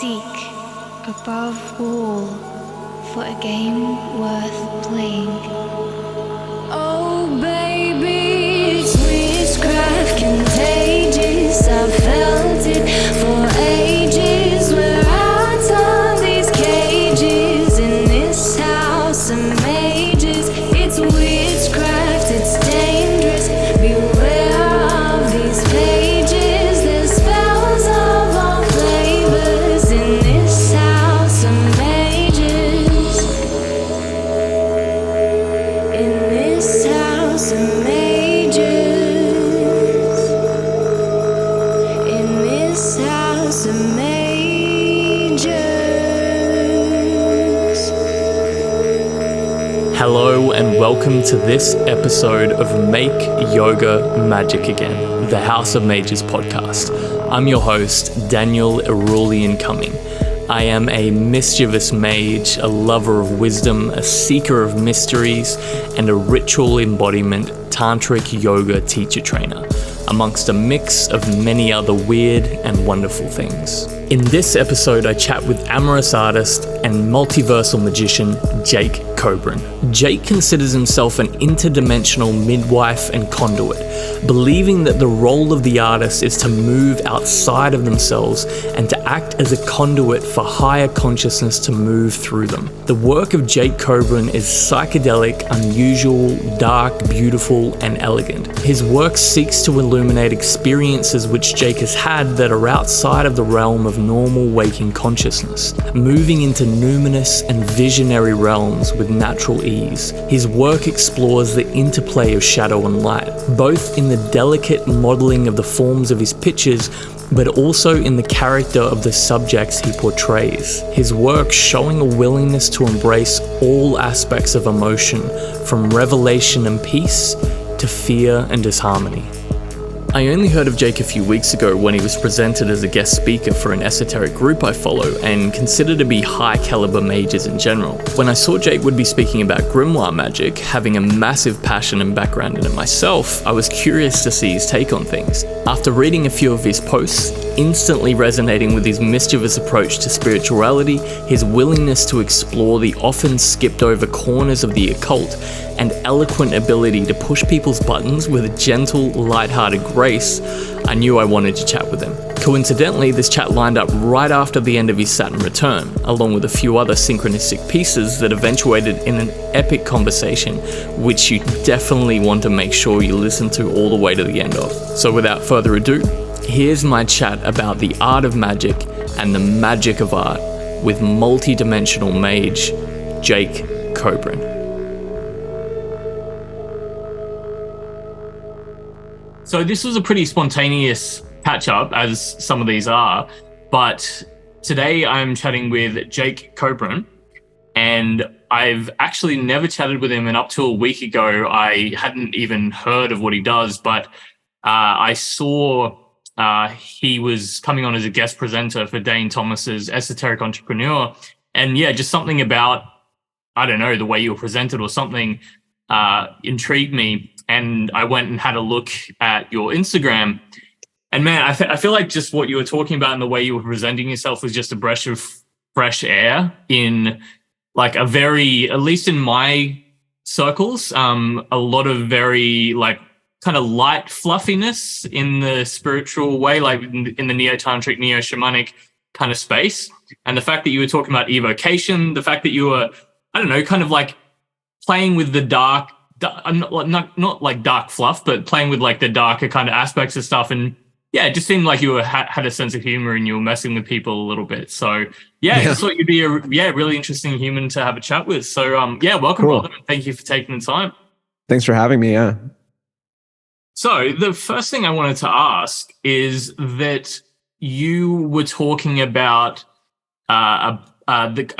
Seek, above all, for a game worth playing. Oh baby, it's witchcraft contagious. I felt it for ages. We're out of these cages in this house of mages. It's witchcraft, it's dangerous. Beware of these pages. There's spells of all flavors in this house of mages. In this house of mages. In this house of mages. Hello and welcome to this episode of Make Yoga Magick Again, the House of Mages podcast. I'm your host, Daniel Erulian Cuming. I am a mischievous mage, a lover of wisdom, a seeker of mysteries, and a ritual embodiment tantric yoga teacher trainer, amongst a mix of many other weird and wonderful things. In this episode, I chat with amorous artist and multiversal magician Jake Kobrin. Jake considers himself an interdimensional midwife and conduit, believing that the role of the artist is to move outside of themselves and to act as a conduit for higher consciousness to move through them. The work of Jake Kobrin is psychedelic, unusual, dark, beautiful, and elegant. His work seeks to illuminate experiences which Jake has had that are outside of the realm of normal waking consciousness, moving into numinous and visionary realms with natural ease. His work explores the interplay of shadow and light, both in the delicate modeling of the forms of his pictures, but also in the character of the subjects he portrays. His work showing a willingness to embrace all aspects of emotion, from revelation and peace to fear and disharmony. I only heard of Jake a few weeks ago when he was presented as a guest speaker for an esoteric group I follow and consider to be high caliber mages in general. When I saw Jake would be speaking about Grimoire magic, having a massive passion and background in it myself, I was curious to see his take on things. After reading a few of his posts, instantly resonating with his mischievous approach to spirituality, his willingness to explore the often skipped over corners of the occult, and eloquent ability to push people's buttons with a gentle, light-hearted grace, I knew I wanted to chat with him. Coincidentally, this chat lined up right after the end of his Saturn return, along with a few other synchronistic pieces that eventuated in an epic conversation, which you definitely want to make sure you listen to all the way to the end of. So without further ado, here's my chat about the art of magic and the magic of art with multi-dimensional mage Jake Kobrin. So this was a pretty spontaneous catch-up, as some of these are, but today I'm chatting with Jake Kobrin, and I've actually never chatted with him, and up to a week ago I hadn't even heard of what he does, but I saw he was coming on as a guest presenter for Dane Thomas's Esoteric Entrepreneur, and yeah, just something about, I don't know, the way you were presented or something intrigued me. And I went and had a look at your Instagram. And man, I feel like just what you were talking about and the way you were presenting yourself was just a breath of fresh air in like a very, at least in my circles, a lot of very like kind of light fluffiness in the spiritual way, like in the neo-tantric, neo-shamanic kind of space. And the fact that you were talking about evocation, the fact that you were, I don't know, kind of like playing with the dark, not like dark fluff, but playing with like the darker kind of aspects of stuff. And yeah, it just seemed like you had a sense of humor and you were messing with people a little bit. So yeah, I just thought you'd be a really interesting human to have a chat with. So welcome, cool. brother. Thank you for taking the time. Thanks for having me. Yeah. So the first thing I wanted to ask is that you were talking about a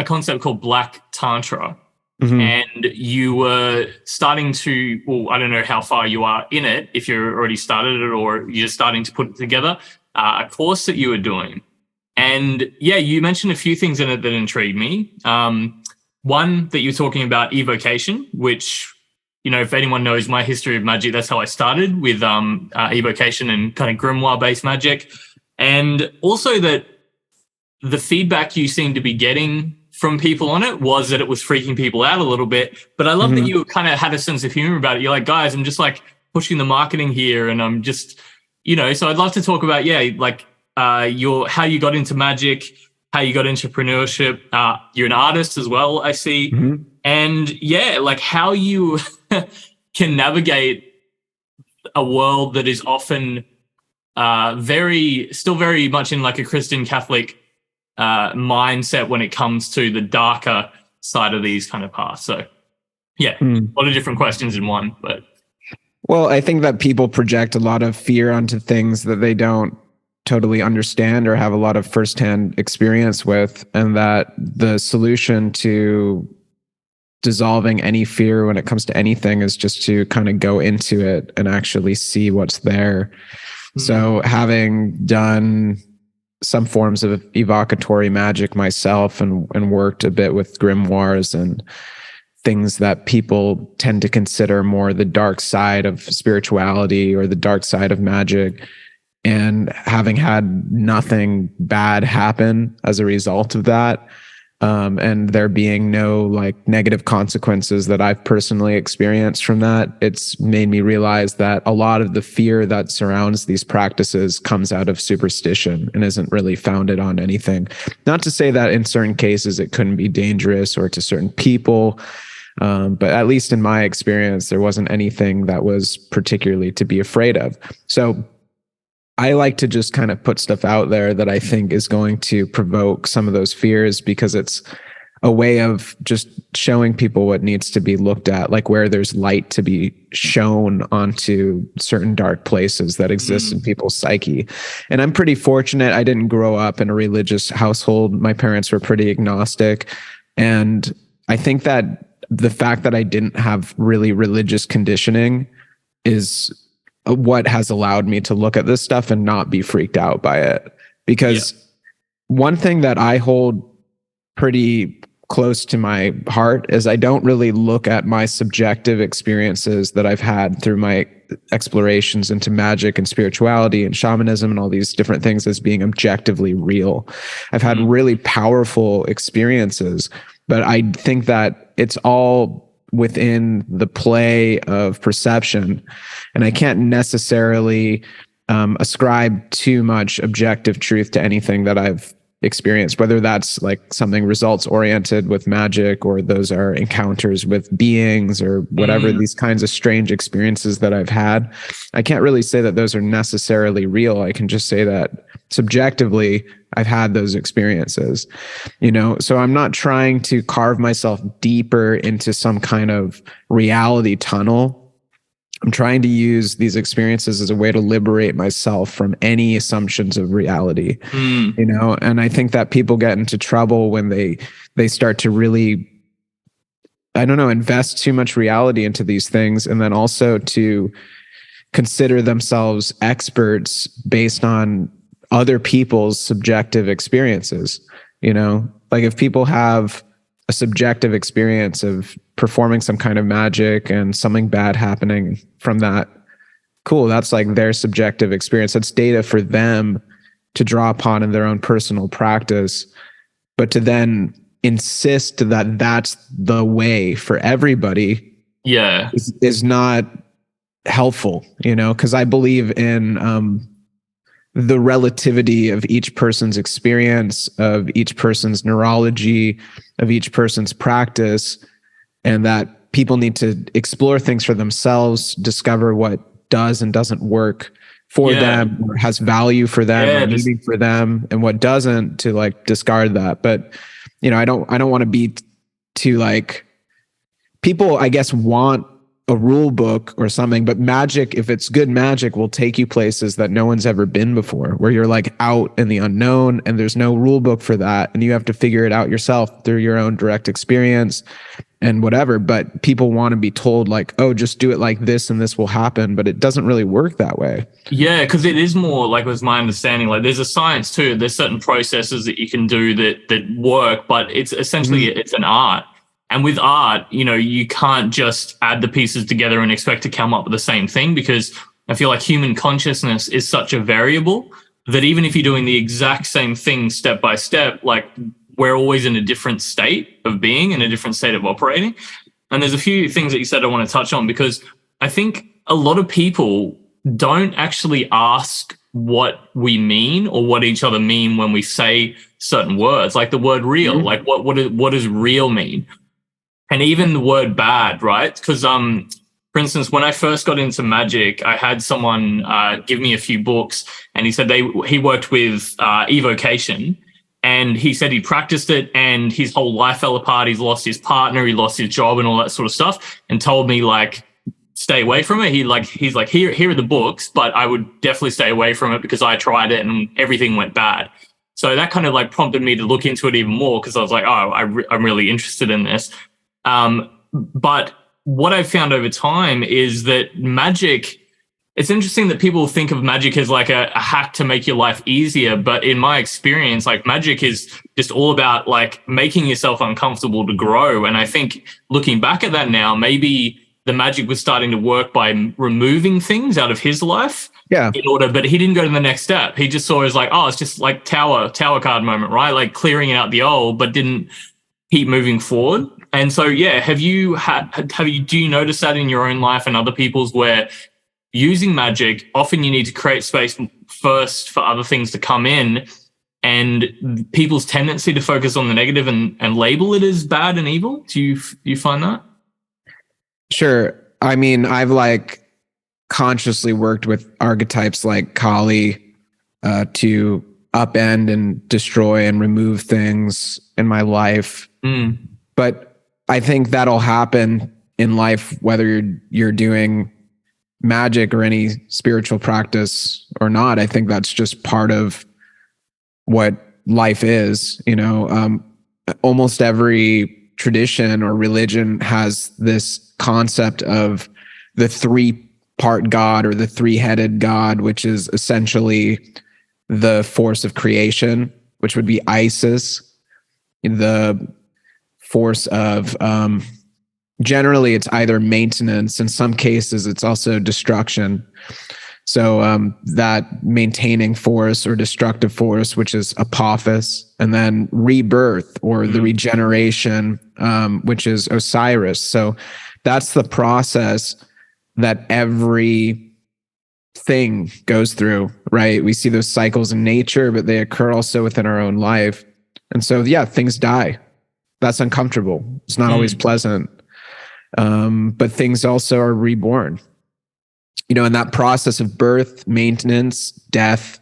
concept called Black Tantra. Mm-hmm. And you were starting to, well, I don't know how far you are in it, if you're already started it or you're starting to put it together, a course that you were doing. And yeah, you mentioned a few things in it that intrigued me. One, that you're talking about evocation, which, you know, if anyone knows my history of magic, that's how I started with evocation and kind of grimoire-based magic. And also that the feedback you seem to be getting from people on it was that it was freaking people out a little bit. But I love that you kind of had a sense of humor about it. You're like, guys, I'm just like pushing the marketing here, and I'm just, so I'd love to talk about, how you got into magic, how you got into entrepreneurship. You're an artist as well, I see. And like how you can navigate a world that is often still very much in like a Christian Catholic mindset when it comes to the darker side of these kind of paths. So a lot of different questions in one, but. Well, I think that people project a lot of fear onto things that they don't totally understand or have a lot of firsthand experience with, and that the solution to dissolving any fear when it comes to anything is just to kind of go into it and actually see what's there. So having done some forms of evocatory magic myself and worked a bit with grimoires and things that people tend to consider more the dark side of spirituality or the dark side of magic, and having had nothing bad happen as a result of that, and there being no like negative consequences that I've personally experienced from that, it's made me realize that a lot of the fear that surrounds these practices comes out of superstition and isn't really founded on anything. Not to say that in certain cases it couldn't be dangerous or to certain people, but at least in my experience, there wasn't anything that was particularly to be afraid of. So I like to just kind of put stuff out there that I think is going to provoke some of those fears, because it's a way of just showing people what needs to be looked at, like where there's light to be shown onto certain dark places that exist in people's psyche. And I'm pretty fortunate. I didn't grow up in a religious household. My parents were pretty agnostic. And I think that the fact that I didn't have really religious conditioning is what has allowed me to look at this stuff and not be freaked out by it. Because one thing that I hold pretty close to my heart is I don't really look at my subjective experiences that I've had through my explorations into magic and spirituality and shamanism and all these different things as being objectively real. I've had really powerful experiences, but I think that it's all within the play of perception. And I can't necessarily ascribe too much objective truth to anything that I've experienced, whether that's like something results oriented with magic, or those are encounters with beings, or whatever these kinds of strange experiences that I've had. I can't really say that those are necessarily real. I can just say that subjectively, I've had those experiences, so I'm not trying to carve myself deeper into some kind of reality tunnel. I'm trying to use these experiences as a way to liberate myself from any assumptions of reality, and I think that people get into trouble when they start to really, invest too much reality into these things, and then also to consider themselves experts based on other people's subjective experiences. Like if people have a subjective experience of performing some kind of magic and something bad happening from that, cool, that's like their subjective experience. That's data for them to draw upon in their own personal practice. But to then insist that that's the way for everybody is not helpful, because I believe in the relativity of each person's experience, of each person's neurology, of each person's practice, and that people need to explore things for themselves, discover what does and doesn't work for them, or has value for them, or meaning for them, and what doesn't, to like discard that. But I don't want to be too like, people I guess want a rule book or something, but magic, if it's good magic, will take you places that no one's ever been before, where you're like out in the unknown and there's no rule book for that, and you have to figure it out yourself through your own direct experience and whatever. But people want to be told like, oh, just do it like this and this will happen, but it doesn't really work that way. Yeah, because it is more like, was my understanding, like there's a science too. There's certain processes that you can do that work, but it's essentially it's an art. And with art, you can't just add the pieces together and expect to come up with the same thing, because I feel like human consciousness is such a variable that even if you're doing the exact same thing step by step, like we're always in a different state of being, in a different state of operating. And there's a few things that you said I want to touch on, because I think a lot of people don't actually ask what we mean or what each other mean when we say certain words, like the word real. Like what does real mean? And even the word bad, right? Because for instance, when I first got into magic, I had someone give me a few books, and he said he worked with Evocation, and he said he practiced it and his whole life fell apart. He's lost his partner, he lost his job and all that sort of stuff, and told me like, stay away from it. He's like, here are the books, but I would definitely stay away from it because I tried it and everything went bad. So that kind of like prompted me to look into it even more, because I was like, oh, I'm really interested in this. But what I've found over time is that magic, it's interesting that people think of magic as like a hack to make your life easier. But in my experience, like magic is just all about like making yourself uncomfortable to grow. And I think looking back at that now, maybe the magic was starting to work by removing things out of his life. Yeah. But he didn't go to the next step. He just saw it as like, oh, it's just like tower card moment, right? Like clearing out the old, but didn't keep moving forward. And so, yeah, do you notice that in your own life and other people's, where using magic, often you need to create space first for other things to come in, and people's tendency to focus on the negative and label it as bad and evil? Do you find that? Sure. I mean, I've like consciously worked with archetypes like Kali to upend and destroy and remove things in my life. But I think that'll happen in life, whether you're doing magic or any spiritual practice or not. I think that's just part of what life is. You know, almost every tradition or religion has this concept of the three-part God or the three-headed God, which is essentially the force of creation, which would be Isis, the force of generally it's either maintenance, in some cases it's also destruction. So that maintaining force or destructive force, which is Apophis, and then rebirth or the regeneration, which is Osiris. So that's the process that every thing goes through, right? We see those cycles in nature, but they occur also within our own life. And so, yeah, things die. That's uncomfortable. It's not always pleasant. But things also are reborn. You know, in that process of birth, maintenance, death,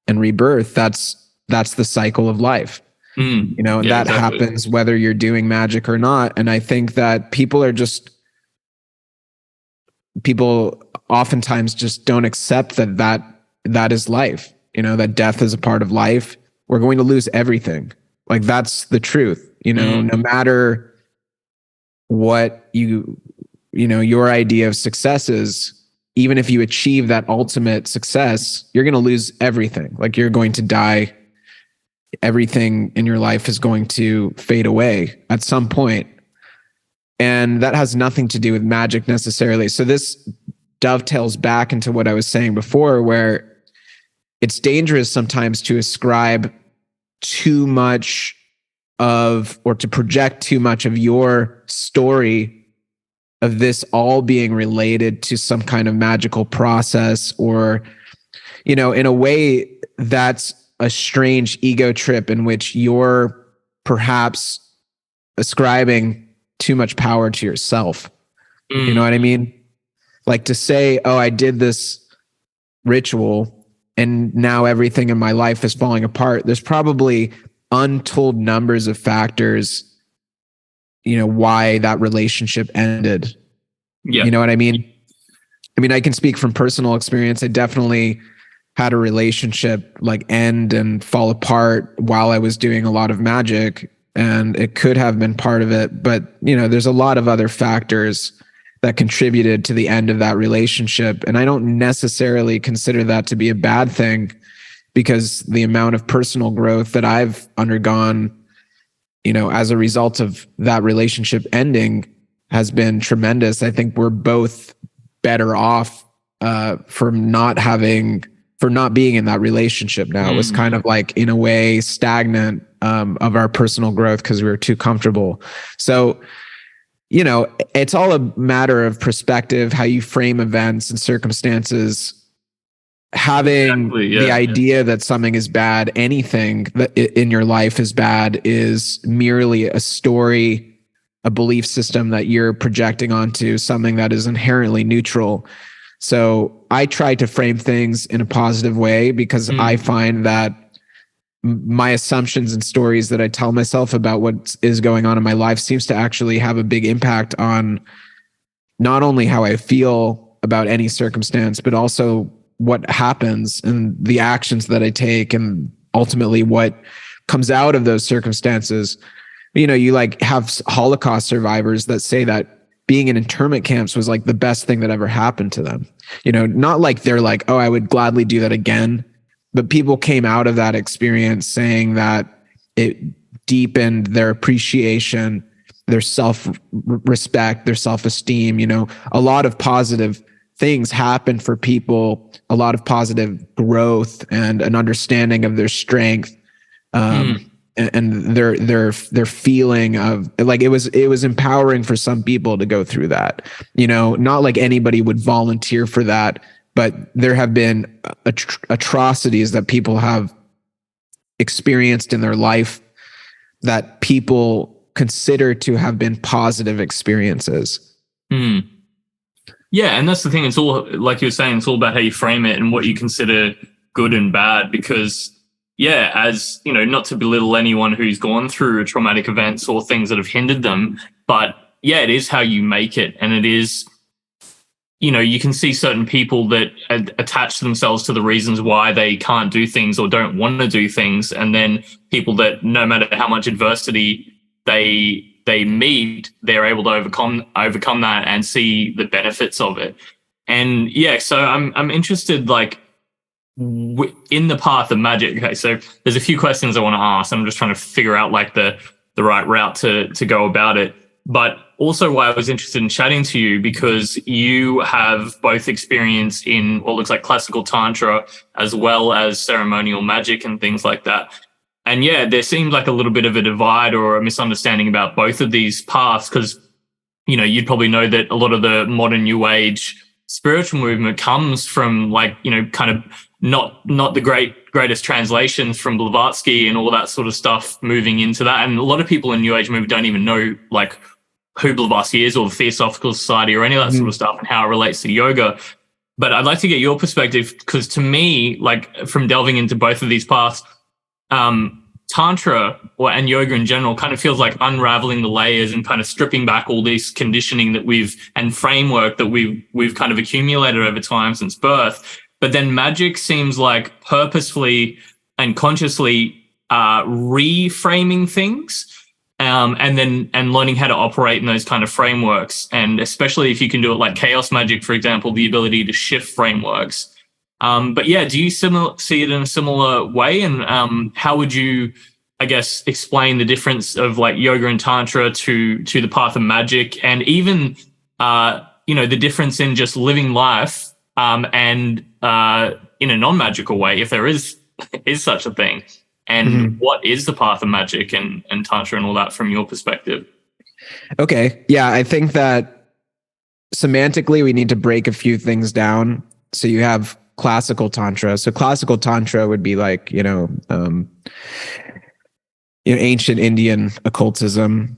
and rebirth, that's the cycle of life. You know, and yeah, that exactly. happens whether you're doing magic or not. And I think that people oftentimes just don't accept that is life. You know, that death is a part of life. We're going to lose everything. Like, that's the truth. You know, no matter what you know, your idea of success is, even if you achieve that ultimate success, you're going to lose everything. Like, you're going to die. Everything in your life is going to fade away at some point. And that has nothing to do with magic necessarily. So this dovetails back into what I was saying before, where it's dangerous sometimes to ascribe too much of, or to project too much of your story of this all being related to some kind of magical process, or, you know, in a way that's a strange ego trip in which you're perhaps ascribing too much power to yourself. You know what I mean? Like, to say, oh, I did this ritual and now everything in my life is falling apart. There's probably untold numbers of factors, you know, why that relationship ended. Yeah. You know what I mean? I mean, I can speak from personal experience. I definitely had a relationship like end and fall apart while I was doing a lot of magic, and it could have been part of it. But, you know, there's a lot of other factors that contributed to the end of that relationship. And I don't necessarily consider that to be a bad thing, because the amount of personal growth that I've undergone, you know, as a result of that relationship ending has been tremendous. I think we're both better off from not having for not being in that relationship now. It was kind of like, in a way, stagnant of our personal growth because we were too comfortable. So, you know, it's all a matter of perspective, how you frame events and circumstances. Having the idea that something is bad, anything that in your life is bad, is merely a story, a belief system that you're projecting onto something that is inherently neutral. So I try to frame things in a positive way because I find that my assumptions and stories that I tell myself about what is going on in my life seems to actually have a big impact on not only how I feel about any circumstance, but also what happens and the actions that I take, and ultimately what comes out of those circumstances. You know, you like have Holocaust survivors that say that being in internment camps was like the best thing that ever happened to them. You know, not like they're like, oh, I would gladly do that again. But people came out of that experience saying that it deepened their appreciation, their self-respect, their self-esteem. You know, a lot of positive things happen for people, a lot of positive growth and an understanding of their strength. And their feeling of like, it was empowering for some people to go through that. You know, not like anybody would volunteer for that, but there have been atrocities that people have experienced in their life that people consider to have been positive experiences. Yeah, and that's the thing. It's all, like you were saying, it's all about how you frame it and what you consider good and bad. Because, yeah, as you know, not to belittle anyone who's gone through traumatic events or things that have hindered them, but yeah, it is how you make it. And it is, you know, you can see certain people that attach themselves to the reasons why they can't do things or don't want to do things. And then people that no matter how much adversity they meet, they're able to overcome that and see the benefits of it. And yeah, so I'm interested, like, in the path of magic. Okay, so there's a few questions I want to ask. I'm just trying to figure out like the right route to go about it. But also why I was interested in chatting to you, because you have both experience in what looks like classical Tantra as well as ceremonial magic and things like that. And yeah, there seemed like a little bit of a divide or a misunderstanding about both of these paths, because, you know, you'd probably know that a lot of the modern New Age spiritual movement comes from, like, you know, kind of not the greatest translations from Blavatsky and all that sort of stuff moving into that. And a lot of people in New Age movement don't even know like who Blavatsky is or the Theosophical Society or any of that sort of stuff and how it relates to yoga. But I'd like to get your perspective, because to me, like, from delving into both of these paths, Tantra and yoga in general kind of feels like unraveling the layers and kind of stripping back all this conditioning that and framework that we've kind of accumulated over time since birth. But then magic seems like purposefully and consciously reframing things, and learning how to operate in those kind of frameworks. And especially if you can do it like chaos magic, for example, the ability to shift frameworks. But yeah, do you see it in a similar way? And how would you, I guess, explain the difference of like yoga and Tantra to the path of magic, and even, you know, the difference in just living life and in a non-magical way, if there is such a thing? And what is the path of magic and Tantra and all that from your perspective? Okay. Yeah, I think that semantically we need to break a few things down. So you have classical Tantra. So classical Tantra would be like, ancient Indian occultism.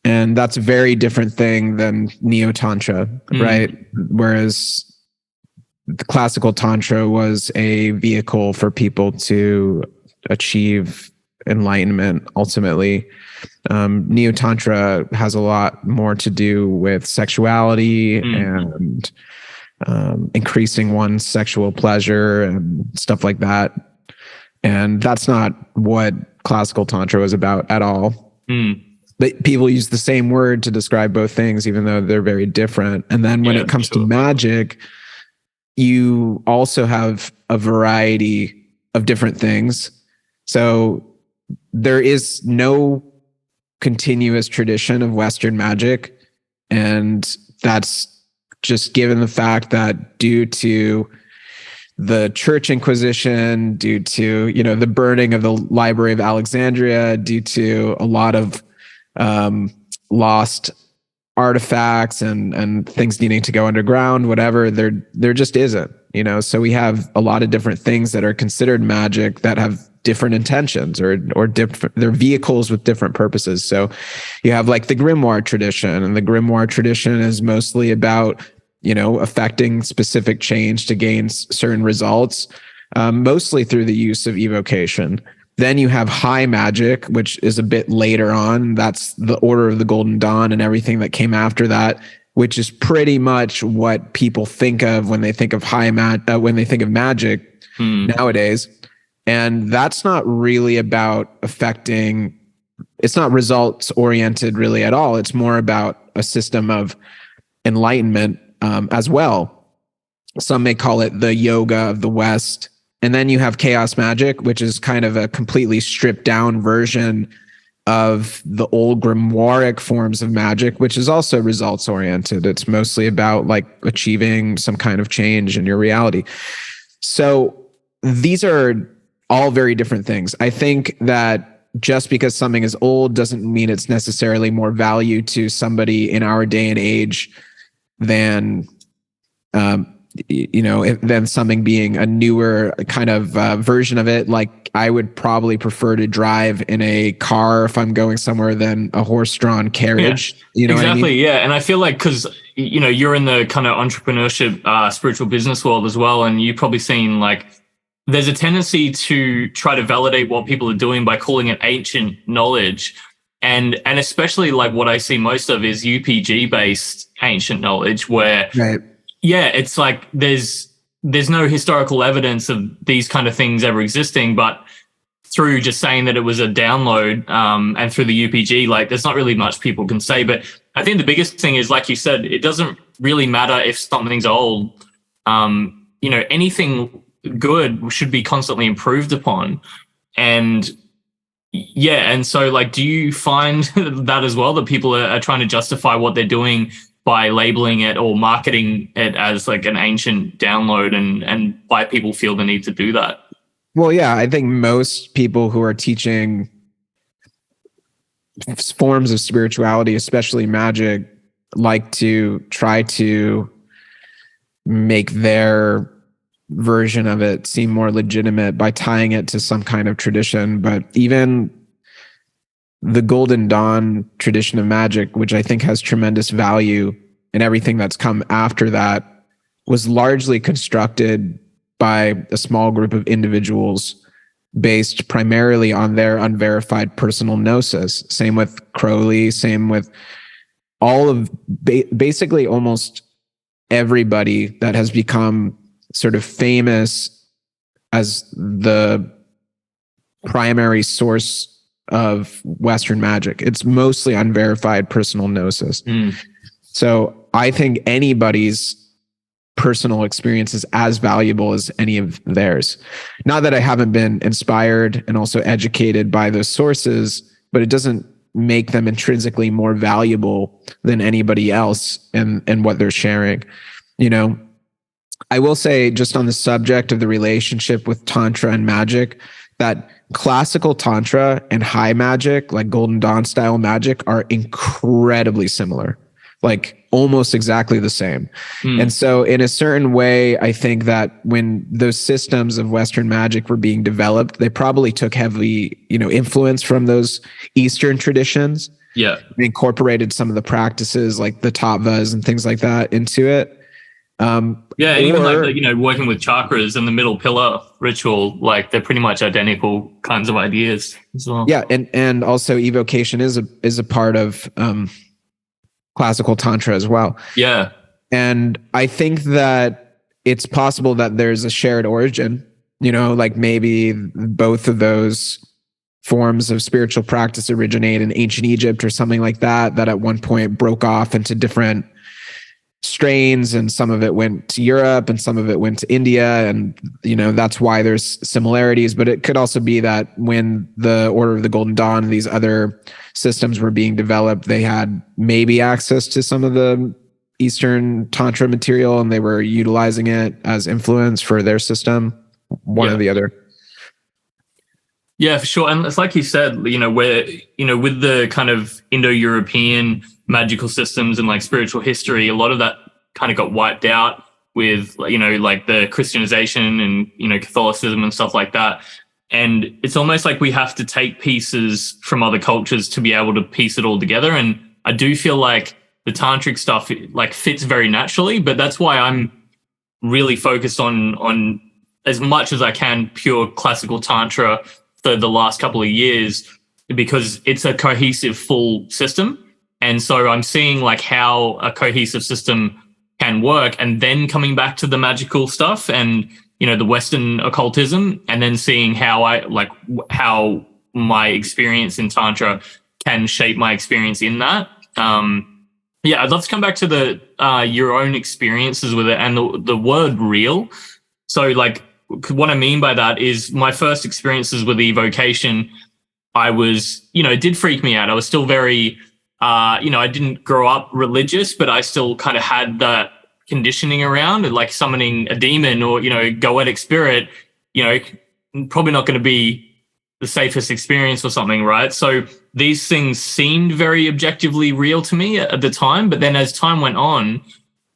And that's a very different thing than Neo-Tantra, right? Whereas the classical Tantra was a vehicle for people to achieve enlightenment ultimately. Neo-Tantra has a lot more to do with sexuality and increasing one's sexual pleasure and stuff like that. And that's not what classical Tantra was about at all. But people use the same word to describe both things, even though they're very different. And then when it comes to magic, you also have a variety of different things. So there is no continuous tradition of Western magic. And that's just given the fact that due to the Church Inquisition, due to, you know, the burning of the Library of Alexandria, due to a lot of lost artifacts and things needing to go underground, whatever, there just isn't, you know. So we have a lot of different things that are considered magic that have different intentions or different, they're vehicles with different purposes. So you have like the Grimoire tradition, and the Grimoire tradition is mostly about, you know, affecting specific change to gain certain results, mostly through the use of evocation. Then you have high magic, which is a bit later on. That's the Order of the Golden Dawn and everything that came after that, which is pretty much what people think of when they think of when they think of magic nowadays. And that's not really about affecting, it's not results oriented really at all. It's more about a system of enlightenment as well. Some may call it the yoga of the West. And then you have chaos magic, which is kind of a completely stripped down version of the old grimoiric forms of magic, which is also results oriented. It's mostly about like achieving some kind of change in your reality. So these are all very different things. I think that just because something is old doesn't mean it's necessarily more value to somebody in our day and age than than something being a newer kind of version of it. Like I would probably prefer to drive in a car if I'm going somewhere than a horse-drawn carriage. Yeah, you know exactly. what I mean? Yeah. And I feel like, because, you know, you're in the kind of entrepreneurship, spiritual business world as well. And you've probably seen like, there's a tendency to try to validate what people are doing by calling it ancient knowledge. And especially like what I see most of is UPG based ancient knowledge where, right. Yeah, it's like there's no historical evidence of these kind of things ever existing, but through just saying that it was a download and through the UPG, like there's not really much people can say. But I think the biggest thing is, like you said, it doesn't really matter if something's old. You know, anything good should be constantly improved upon. And yeah, and so like, do you find that as well, that people are trying to justify what they're doing by labeling it or marketing it as like an ancient download, and why people feel the need to do that? Well, yeah, I think most people who are teaching forms of spirituality, especially magic, like to try to make their version of it seem more legitimate by tying it to some kind of tradition. But even the Golden Dawn tradition of magic, which I think has tremendous value, and everything that's come after that, was largely constructed by a small group of individuals based primarily on their unverified personal gnosis. Same with Crowley, same with all of basically almost everybody that has become sort of famous as the primary source of Western magic. It's mostly unverified personal gnosis. So I think anybody's personal experience is as valuable as any of theirs. Not that I haven't been inspired and also educated by those sources, but it doesn't make them intrinsically more valuable than anybody else and what they're sharing. You know, I will say, just on the subject of the relationship with Tantra and magic, that classical Tantra and high magic, like Golden Dawn style magic, are incredibly similar, like almost exactly the same. And so in a certain way, I think that when those systems of Western magic were being developed, they probably took heavy, influence from those Eastern traditions. Yeah. They incorporated some of the practices like the tattvas and things like that into it. And even like, working with chakras and the middle pillar ritual, like they're pretty much identical kinds of ideas as well. Yeah. And also evocation is a part of, classical Tantra as well. Yeah. And I think that it's possible that there's a shared origin, like maybe both of those forms of spiritual practice originate in ancient Egypt or something like that at one point broke off into different strains, and some of it went to Europe and some of it went to India. And, that's why there's similarities, but it could also be that when the Order of the Golden Dawn and these other systems were being developed, they had maybe access to some of the Eastern Tantra material and they were utilizing it as influence for their system, one or the other. Yeah, for sure. And it's like you said, where, with the kind of Indo-European magical systems and like spiritual history, a lot of that kind of got wiped out with, like the Christianization and, Catholicism and stuff like that. And it's almost like we have to take pieces from other cultures to be able to piece it all together. And I do feel like the tantric stuff like fits very naturally, but that's why I'm really focused on as much as I can pure classical tantra for the last couple of years, because it's a cohesive full system. And so I'm seeing like how a cohesive system can work, and then coming back to the magical stuff and, the Western occultism, and then seeing how my experience in Tantra can shape my experience in that. I'd love to come back to the your own experiences with it and the word real. So like, what I mean by that is my first experiences with Evocation, I was, it did freak me out. I was still very, I didn't grow up religious, but I still kind of had that conditioning around it, like summoning a demon or, goetic spirit, probably not going to be the safest experience or something, right? So these things seemed very objectively real to me at the time. But then as time went on,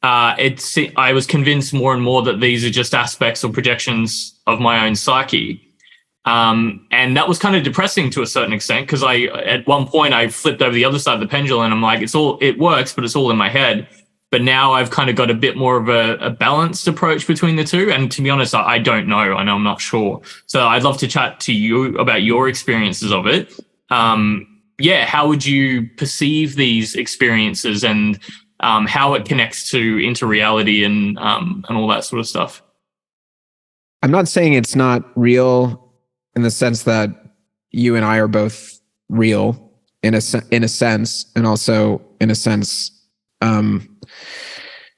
I was convinced more and more that these are just aspects or projections of my own psyche. And that was kind of depressing to a certain extent, because at one point I flipped over the other side of the pendulum and I'm like, it works, but it's all in my head. But now I've kind of got a bit more of a balanced approach between the two. And to be honest, I don't know, and I'm not sure. So I'd love to chat to you about your experiences of it. How would you perceive these experiences and how it connects into reality and all that sort of stuff? I'm not saying it's not real in the sense that you and I are both real in a sense, and also in a sense,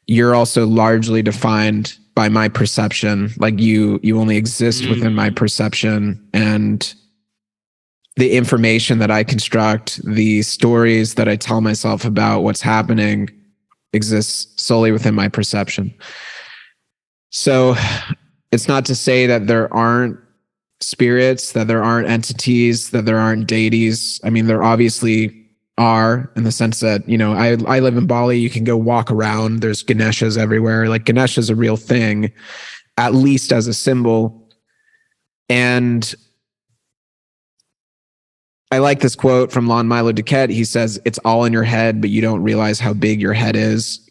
you're also largely defined by my perception. Like you only exist within my perception, and the information that I construct, the stories that I tell myself about what's happening exists solely within my perception. So it's not to say that there aren't spirits, that there aren't entities, that there aren't deities. I mean, there obviously are, in the sense that, I live in Bali. You can go walk around. There's Ganeshas everywhere. Like, Ganesha is a real thing, at least as a symbol. And I like this quote from Lon Milo Duquette. He says, "It's all in your head, but you don't realize how big your head is."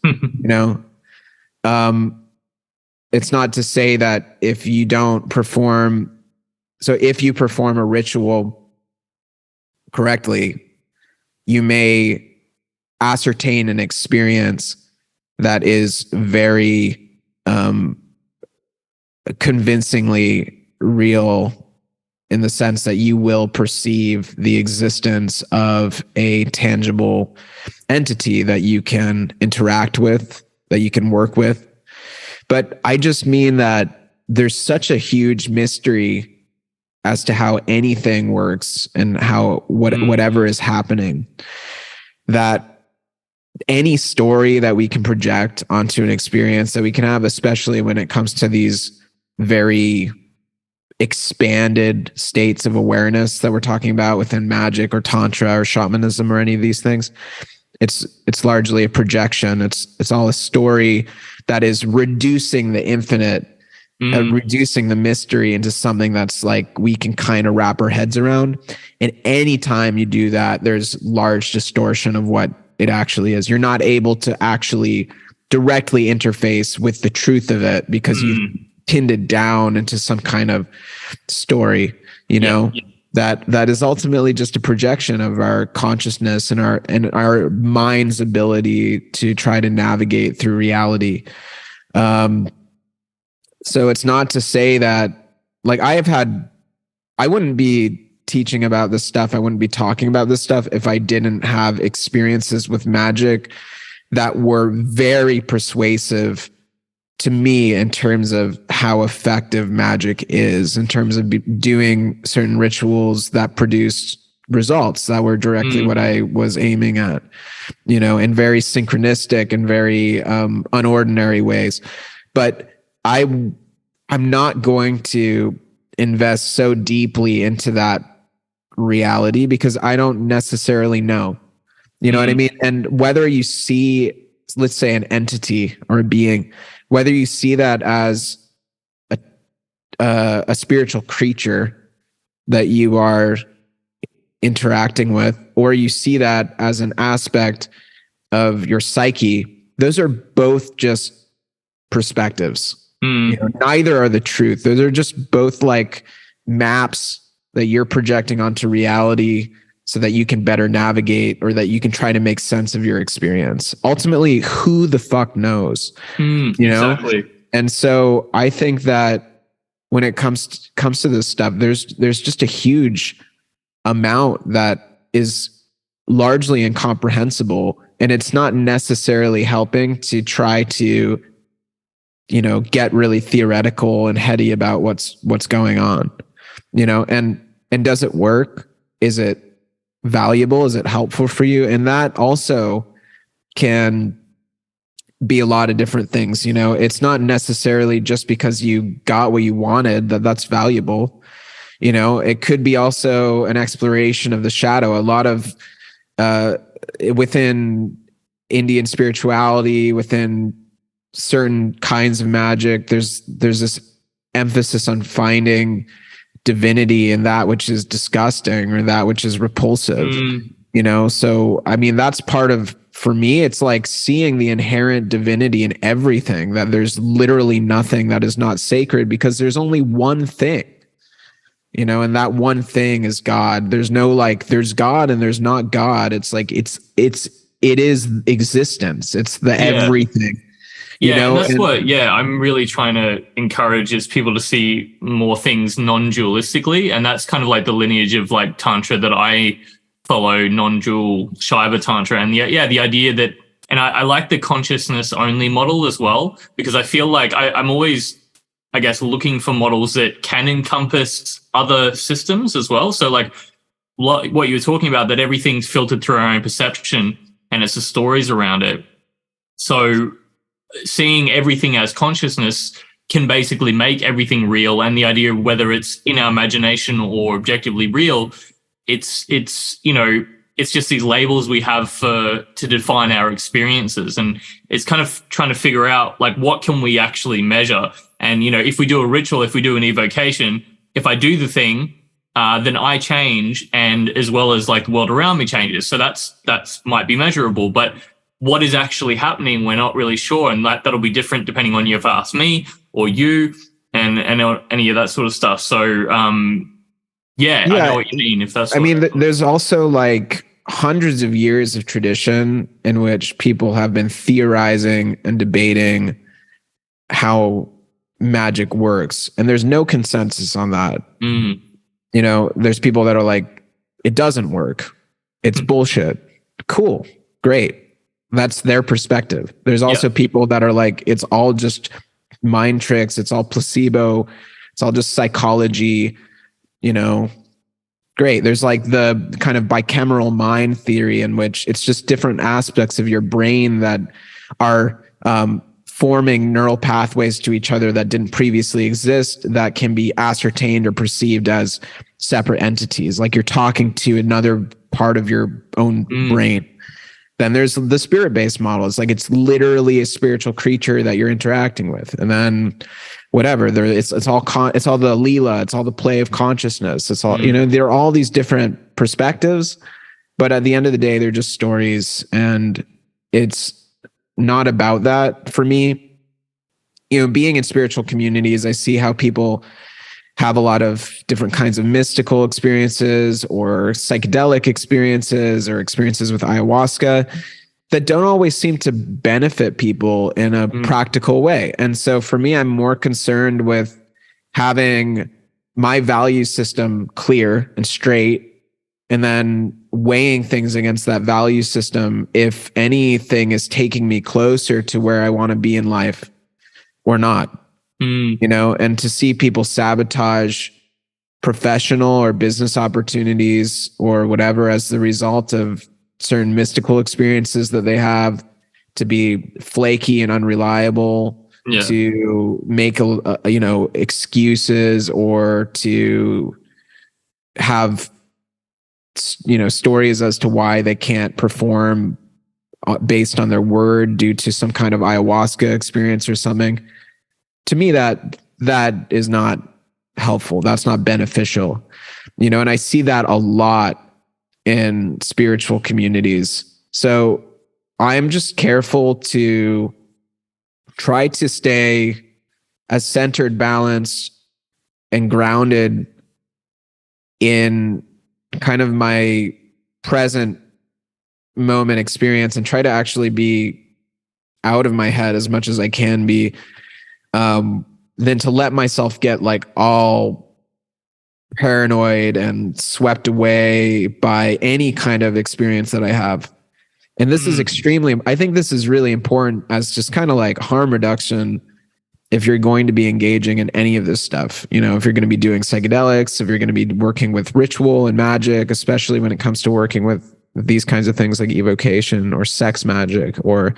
It's not to say that if you don't perform, so if you perform a ritual correctly, you may ascertain an experience that is very convincingly real, in the sense that you will perceive the existence of a tangible entity that you can interact with, that you can work with. But I just mean that there's such a huge mystery as to how anything works and how whatever is happening, that any story that we can project onto an experience that we can have, especially when it comes to these very expanded states of awareness that we're talking about within magic or tantra or shamanism or any of these things, it's largely a projection. It's all a story that is reducing the infinite, reducing the mystery into something that's like we can kind of wrap our heads around. And anytime you do that, there's large distortion of what it actually is. You're not able to actually directly interface with the truth of it, because you've pinned it down into some kind of story, that is ultimately just a projection of our consciousness and our mind's ability to try to navigate through reality. So it's not to say that, like, I wouldn't be teaching about this stuff. I wouldn't be talking about this stuff if I didn't have experiences with magic that were very persuasive to me in terms of how effective magic is, in terms of doing certain rituals that produced results that were directly what I was aiming at, in very synchronistic and very unordinary ways. But I'm not going to invest so deeply into that reality because I don't necessarily know. You know what I mean? And whether you see, let's say, an entity or a being, whether you see that as a spiritual creature that you are interacting with, or you see that as an aspect of your psyche, those are both just perspectives. Neither are the truth. Those are just both like maps that you're projecting onto reality so that you can better navigate, or that you can try to make sense of your experience. Ultimately, who the fuck knows? Exactly. And so I think that when it comes to this stuff, there's just a huge amount that is largely incomprehensible, and it's not necessarily helping to try to get really theoretical and heady about what's going on. And does it work? Is it valuable? Is it helpful for you? And that also can be a lot of different things. It's not necessarily just because you got what you wanted that's valuable. It could be also an exploration of the shadow. A lot of within Indian spirituality, within certain kinds of magic, there's this emphasis on finding divinity in that which is disgusting or that which is repulsive. So I mean, that's part of, for me, it's like seeing the inherent divinity in everything, that there's literally nothing that is not sacred because there's only one thing, and that one thing is God. There's no like, there's God and there's not God. It's like, it is existence. It's the everything. And that's what I'm really trying to encourage is people to see more things non-dualistically, and that's kind of like the lineage of like Tantra that I follow, non-dual Shiva Tantra. And the idea that, and I like the consciousness only model as well, because I feel like I'm always, I guess, looking for models that can encompass other systems as well. So like what you were talking about, that everything's filtered through our own perception and it's the stories around it. So seeing everything as consciousness can basically make everything real. And the idea of whether it's in our imagination or objectively real, it's just these labels we have to define our experiences. And it's kind of trying to figure out like, what can we actually measure? And, if we do a ritual, if we do an evocation, if I do the thing, then I change, and as well as like the world around me changes. So that's might be measurable, but what is actually happening, we're not really sure. And that'll be different depending on you, if ask me or you and any of that sort of stuff. So, I know what you mean. If that's, there's also like hundreds of years of tradition in which people have been theorizing and debating how magic works. And there's no consensus on that. There's people that are like, it doesn't work. It's bullshit. Cool. Great. That's their perspective. There's also people that are like, it's all just mind tricks. It's all placebo. It's all just psychology, Great. There's like the kind of bicameral mind theory in which it's just different aspects of your brain that are forming neural pathways to each other that didn't previously exist, that can be ascertained or perceived as separate entities. Like you're talking to another part of your own brain. Then there's the spirit-based model. It's like, it's literally a spiritual creature that you're interacting with. And then whatever, it's all the Leela, it's all the play of consciousness. It's all, there are all these different perspectives, but at the end of the day, they're just stories. And it's not about that for me. Being in spiritual communities, I see how people have a lot of different kinds of mystical experiences or psychedelic experiences or experiences with ayahuasca that don't always seem to benefit people in a practical way. And so for me, I'm more concerned with having my value system clear and straight, and then weighing things against that value system if anything is taking me closer to where I want to be in life or not. And to see people sabotage professional or business opportunities or whatever as the result of certain mystical experiences that they have, to be flaky and unreliable, to make excuses, or to have stories as to why they can't perform based on their word due to some kind of ayahuasca experience or something. To me, that is not helpful. That's not beneficial. And I see that a lot in spiritual communities. So I'm just careful to try to stay as centered, balanced, and grounded in kind of my present moment experience, and try to actually be out of my head as much as I can be, than to let myself get like all paranoid and swept away by any kind of experience that I have. And this is I think this is really important as just kind of like harm reduction. If you're going to be engaging in any of this stuff, if you're going to be doing psychedelics, if you're going to be working with ritual and magic, especially when it comes to working with these kinds of things like evocation or sex magic or,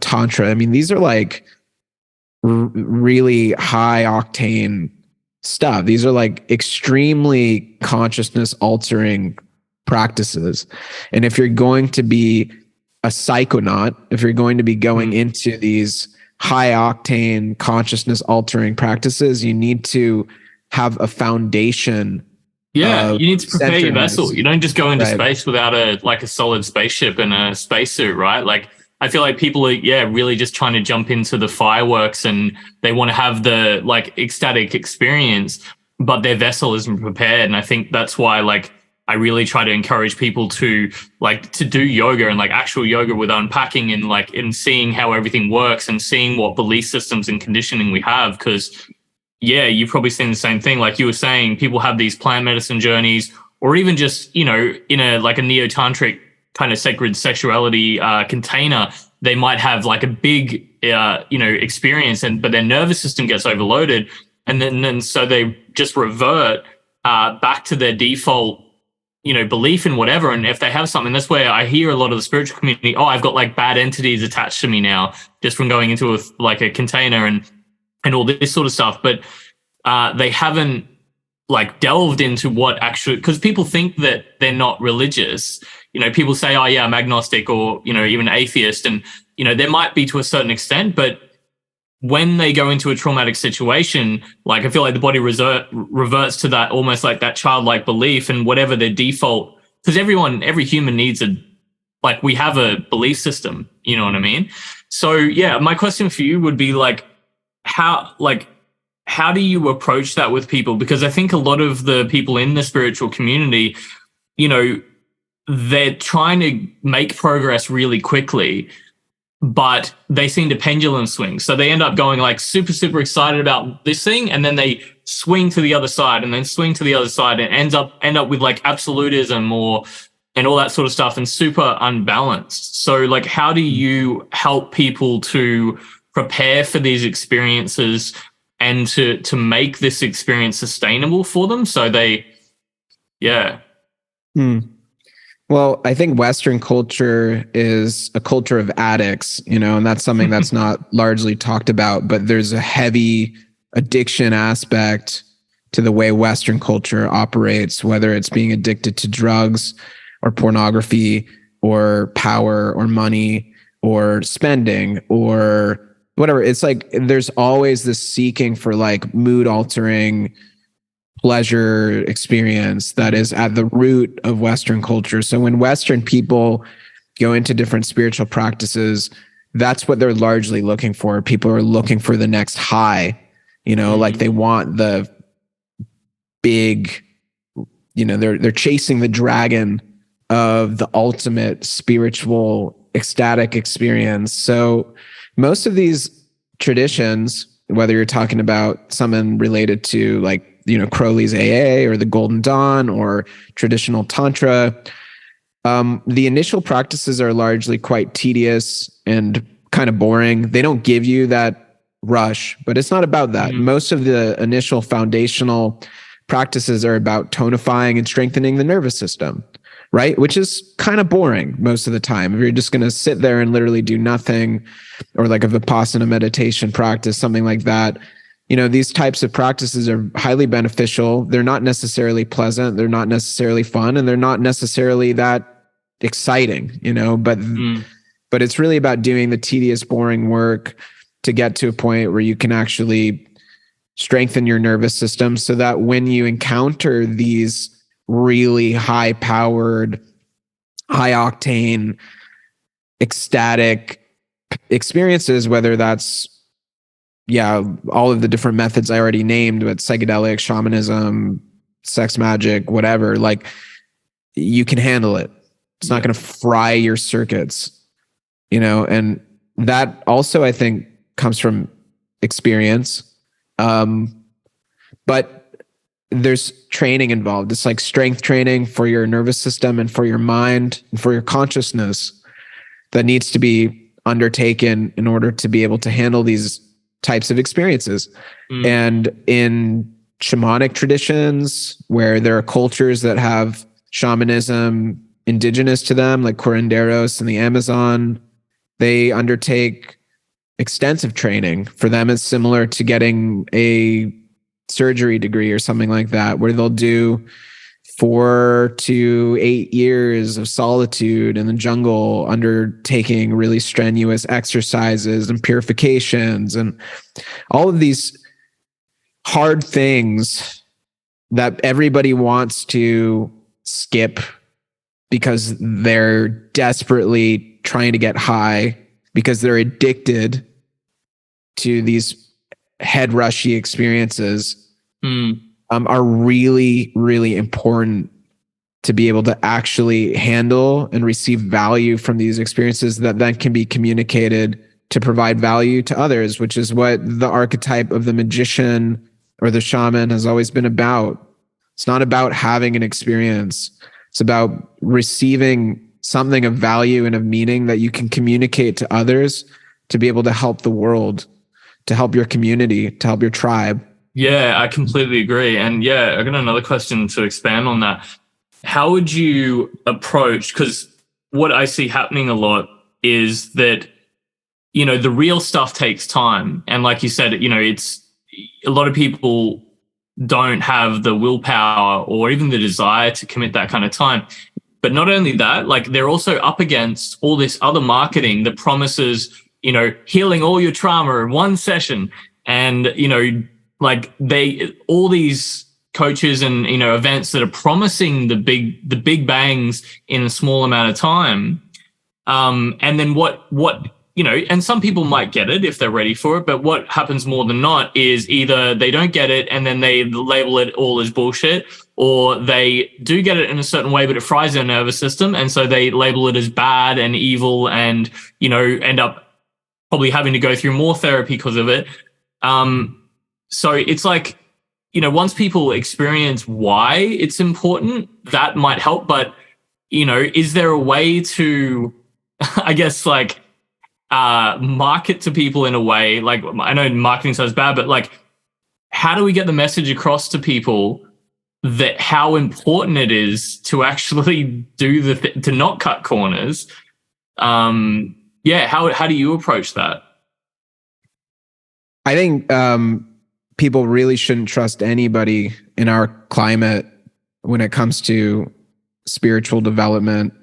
Tantra. I mean, these are like really high octane stuff. These are like extremely consciousness altering practices. And if you're going to be a psychonaut, if you're going to be going into these high octane consciousness altering practices, you need to have a foundation. You need to prepare your vessel. You don't just go into space without a solid spaceship and a spacesuit, right? Like, I feel like people are, really just trying to jump into the fireworks, and they want to have the like ecstatic experience, but their vessel isn't prepared. And I think that's why, like, I really try to encourage people to do yoga and like actual yoga with unpacking and like in seeing how everything works and seeing what belief systems and conditioning we have. Because you've probably seen the same thing. Like you were saying, people have these plant medicine journeys, or even just, in a like a neo-tantric kind of sacred sexuality container, they might have like a big, experience, but their nervous system gets overloaded. And then so they just revert back to their default, belief in whatever. And if they have something, that's where I hear a lot of the spiritual community, I've got like bad entities attached to me now, just from going into a container and all this sort of stuff. But they haven't like delved into what actually, because people think that they're not religious. People say, I'm agnostic, or, even atheist. And, there might be to a certain extent, but when they go into a traumatic situation, like I feel like the body reverts to that, almost like that childlike belief and whatever their default, because every human needs we have a belief system, you know what I mean? So my question for you would be like, how do you approach that with people? Because I think a lot of the people in the spiritual community, they're trying to make progress really quickly, but they seem to pendulum swing. So they end up going like super, super excited about this thing, and then they swing to the other side and then swing to the other side, and end up with like absolutism and all that sort of stuff, and super unbalanced. So like, how do you help people to prepare for these experiences and to make this experience sustainable for them? So they, Well, I think Western culture is a culture of addicts, and that's something that's not largely talked about, but there's a heavy addiction aspect to the way Western culture operates, whether it's being addicted to drugs or pornography or power or money or spending or whatever. It's like there's always this seeking for like mood altering pleasure experience that is at the root of Western culture. So when Western people go into different spiritual practices, that's what they're largely looking for. People are looking for the next high, like they want the big, they're chasing the dragon of the ultimate spiritual ecstatic experience. So most of these traditions, whether you're talking about something related to like, Crowley's AA or the Golden Dawn or traditional Tantra, the initial practices are largely quite tedious and kind of boring. They don't give you that rush, but it's not about that. Most of the initial foundational practices are about tonifying and strengthening the nervous system, right? Which is kind of boring most of the time. If you're just going to sit there and literally do nothing, or like a Vipassana meditation practice, something like that, these types of practices are highly beneficial. They're not necessarily pleasant. They're not necessarily fun, and they're not necessarily that exciting, but it's really about doing the tedious, boring work to get to a point where you can actually strengthen your nervous system, so that when you encounter these really high powered, high octane, ecstatic experiences, whether that's, all of the different methods I already named, but psychedelic, shamanism, sex magic, whatever, like, you can handle it. It's not going to fry your circuits, and that also, I think, comes from experience. But there's training involved. It's like strength training for your nervous system and for your mind and for your consciousness that needs to be undertaken in order to be able to handle these types of experiences. And in shamanic traditions, where there are cultures that have shamanism indigenous to them, like curanderos in the Amazon, they undertake extensive training. For them, it's similar to getting a surgery degree or something like that, where they'll do 4 to 8 years of solitude in the jungle, undertaking really strenuous exercises and purifications and all of these hard things that everybody wants to skip because they're desperately trying to get high, because they're addicted to these head rushy experiences, are really, really important to be able to actually handle and receive value from these experiences that then can be communicated to provide value to others, which is what the archetype of the magician or the shaman has always been about. It's not about having an experience. It's about receiving something of value and of meaning that you can communicate to others to be able to help the world, to help your community, to help your tribe. Yeah, I completely agree. And yeah, I got another question to expand on that. How would you approach, because what I see happening a lot is that, the real stuff takes time. And like you said, it's a lot of people don't have the willpower or even the desire to commit that kind of time. But not only that, like, they're also up against all this other marketing that promises, healing all your trauma in one session. And, like, all these coaches and, events that are promising the big bangs in a small amount of time. And then what, and some people might get it if they're ready for it, but what happens more than not is either they don't get it and then they label it all as bullshit, or they do get it in a certain way, but it fries their nervous system. And so they label it as bad and evil and, end up probably having to go through more therapy because of it. So it's like, once people experience why it's important, that might help. But, is there a way to, I guess, like, market to people in a way, like, I know marketing sounds bad, but like, how do we get the message across to people that how important it is to actually do to not cut corners? How do you approach that? I think people really shouldn't trust anybody in our climate when it comes to spiritual development.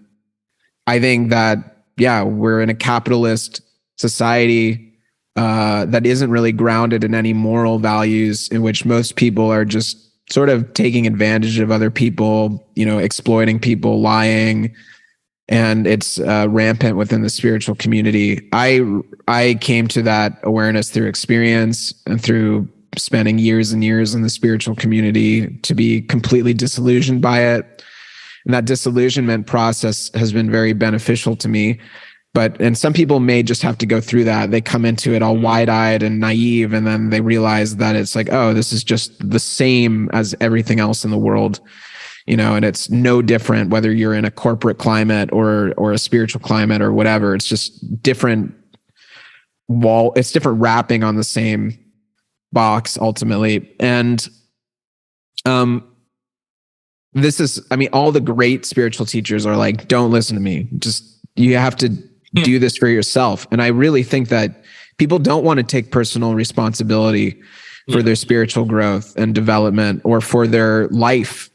I think that, we're in a capitalist society that isn't really grounded in any moral values, in which most people are just sort of taking advantage of other people, exploiting people, lying, and it's rampant within the spiritual community. I came to that awareness through experience and through spending years and years in the spiritual community to be completely disillusioned by it. And that disillusionment process has been very beneficial to me. And some people may just have to go through that. They come into it all wide-eyed and naive, and then they realize that it's like, oh, this is just the same as everything else in the world, and it's no different whether you're in a corporate climate or a spiritual climate or whatever. It's just different it's different wrapping on the same box ultimately. And This is, I mean, all the great spiritual teachers are like, don't listen to me. Just, you have to do this for yourself. And I really think that people don't want to take personal responsibility for their spiritual growth and development or for their life.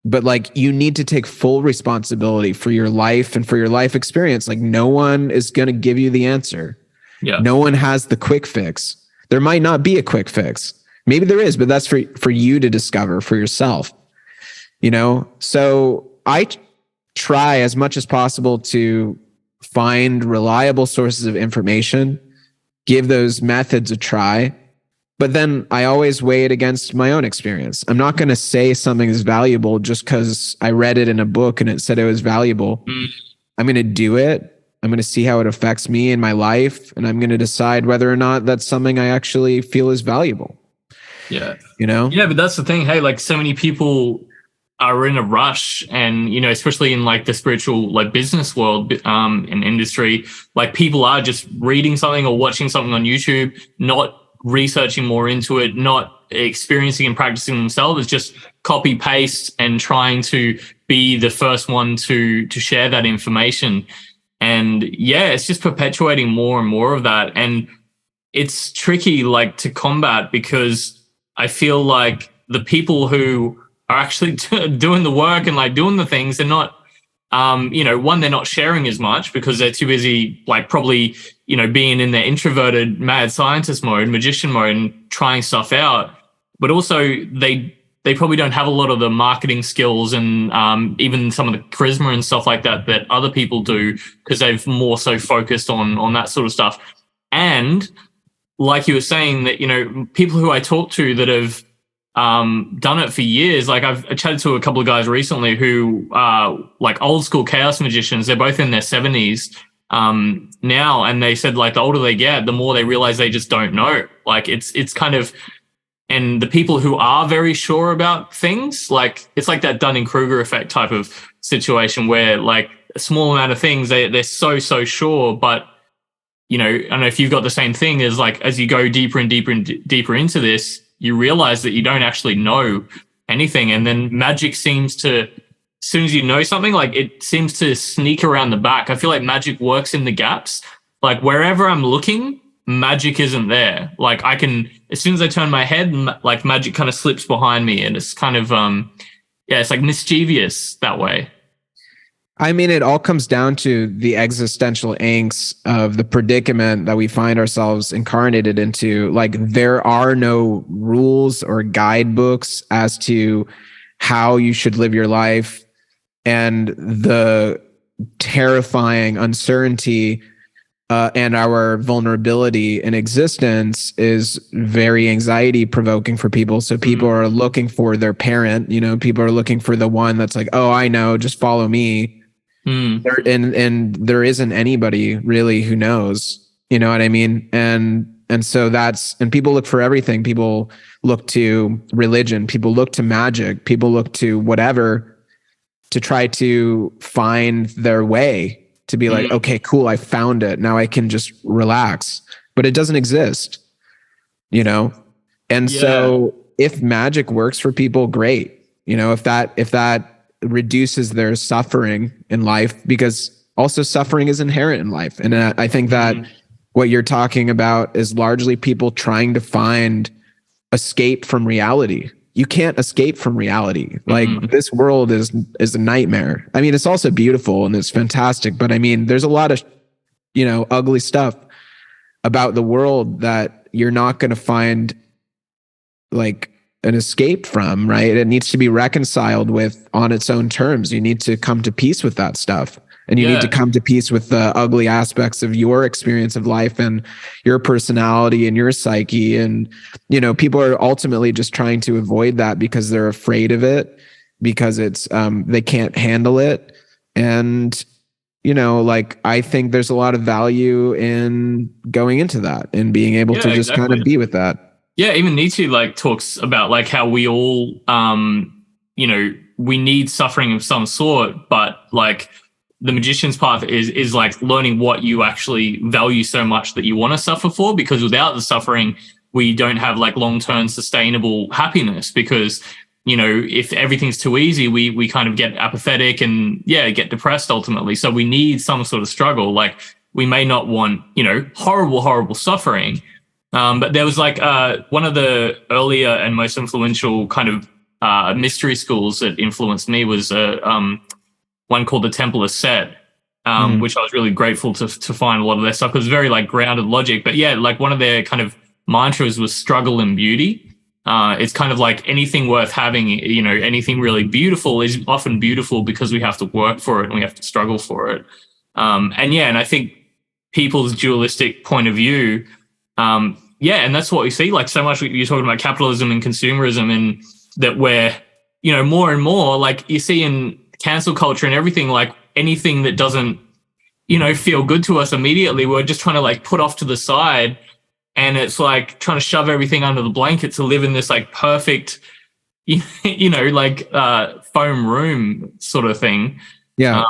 But like, you need to take full responsibility for your life and for your life experience. Like, no one is going to give you the answer. Yeah. No one has the quick fix. There might not be a quick fix. Maybe there is, but that's for you to discover for yourself. You know, so I try as much as possible to find reliable sources of information, give those methods a try, but then I always weigh it against my own experience. I'm not going to say something is valuable just because I read it in a book and it said it was valuable. I'm going to do it. I'm going to see how it affects me in my life, and I'm going to decide whether or not that's something I actually feel is valuable. Yeah. You know? Yeah, but that's the thing. Hey, like, so many people are in a rush, and, you know, especially in like the spiritual, like, business world, and industry, like, people are just reading something or watching something on YouTube, not researching more into it, not experiencing and practicing themselves. It's just copy paste and trying to be the first one to share that information. And yeah, it's just perpetuating more and more of that. And it's tricky, like, to combat, because I feel like the people who are actually doing the work and like doing the things, they're not, you know, one, they're not sharing as much because they're too busy, like, probably, you know, being in their introverted mad scientist mode, magician mode, and trying stuff out. But also they probably don't have a lot of the marketing skills and even some of the charisma and stuff like that other people do, because they've more so focused on that sort of stuff. And like you were saying, that, you know, people who I talk to that have done it for years, like, I've chatted to a couple of guys recently who are like old school chaos magicians. They're both in their 70s now, and they said, like, the older they get, the more they realize they just don't know. Like, it's kind of, and the people who are very sure about things, like, it's like that Dunning-Kruger effect type of situation where, like, a small amount of things, they're so sure, but, you know, I don't know if you've got the same thing, is like, as you go deeper and deeper and deeper into this, you realize that you don't actually know anything. And then magic seems to, as soon as you know something, like, it seems to sneak around the back. I feel like magic works in the gaps. Like, wherever I'm looking, magic isn't there. Like, I can, as soon as I turn my head, like, magic kind of slips behind me, and it's kind of, yeah, it's like mischievous that way. I mean, it all comes down to the existential angst of the predicament that we find ourselves incarnated into. Like, there are no rules or guidebooks as to how you should live your life. And the terrifying uncertainty and our vulnerability in existence is very anxiety provoking for people. So people are looking for their parent, you know, people are looking for the one that's like, oh, I know, just follow me. And there isn't anybody really who knows, you know what I mean? And so and people look for everything. People look to religion, people look to magic, people look to whatever to try to find their way, to be like, okay, cool, I found it. Now I can just relax. But it doesn't exist, you know? And so if magic works for people, great. You know, if that reduces their suffering in life, because also suffering is inherent in life. And I think that what you're talking about is largely people trying to find escape from reality. You can't escape from reality. Like, this world is a nightmare. I mean, it's also beautiful and it's fantastic, but I mean, there's a lot of, you know, ugly stuff about the world that you're not going to find like an escape from, right? It needs to be reconciled with on its own terms. You need to come to peace with that stuff. And you need to come to peace with the ugly aspects of your experience of life and your personality and your psyche. And, you know, people are ultimately just trying to avoid that because they're afraid of it, because it's, they can't handle it. And, you know, like, I think there's a lot of value in going into that and being able to just kind of be with that. Yeah. Even Nietzsche, like, talks about, like, how we all, you know, we need suffering of some sort, but, like, the magician's path is like learning what you actually value so much that you want to suffer for, because without the suffering, we don't have like long-term sustainable happiness, because if everything's too easy, we kind of get apathetic and get depressed ultimately. So we need some sort of struggle. Like, we may not want, horrible suffering. But there was like one of the earlier and most influential kind of mystery schools that influenced me was one called the Temple of Set, which I was really grateful to find a lot of their stuff. It was very like grounded logic. But like one of their kind of mantras was struggle and beauty. It's kind of like anything worth having, anything really beautiful is often beautiful because we have to work for it and we have to struggle for it. And I think people's dualistic point of view, and that's what we see. Like, so much you're talking about capitalism and consumerism, and that we're, more and more, like you see in cancel culture and everything, like anything that doesn't, feel good to us immediately, we're just trying to like put off to the side. And it's like trying to shove everything under the blanket to live in this like perfect, like foam room sort of thing. Yeah.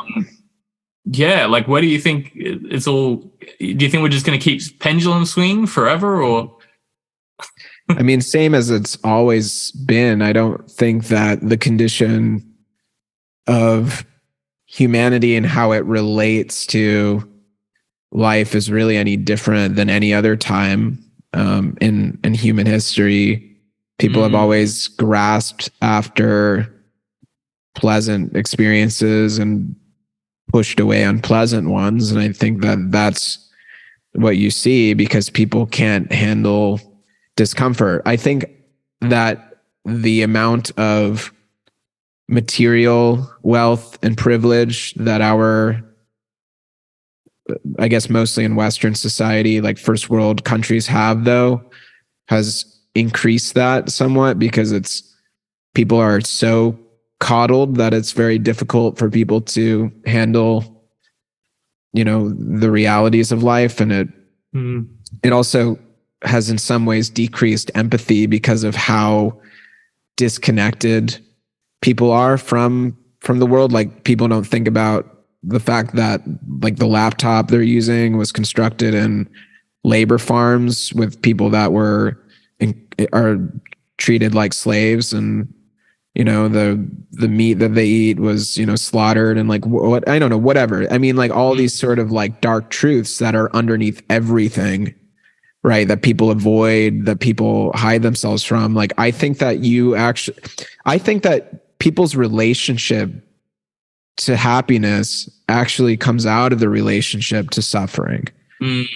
Like, where do you think it's all? Do you think we're just going to keep pendulum swinging forever, or? I mean, same as it's always been. I don't think that the condition of humanity and how it relates to life is really any different than any other time in human history. People have always grasped after pleasant experiences and pushed away unpleasant ones. And I think that that's what you see because people can't handle discomfort. I think that the amount of material wealth and privilege that I guess mostly in Western society, like first world countries have, though, has increased that somewhat because people are so coddled that it's very difficult for people to handle, the realities of life. And it also has in some ways decreased empathy because of how disconnected people are from the world. Like, people don't think about the fact that like the laptop they're using was constructed in labor farms with people that are treated like slaves, and the meat that they eat was slaughtered, and like what I don't know, whatever. I mean, like all these sort of like dark truths that are underneath everything, right? That people avoid, that people hide themselves from. Like, I think that people's relationship to happiness actually comes out of the relationship to suffering,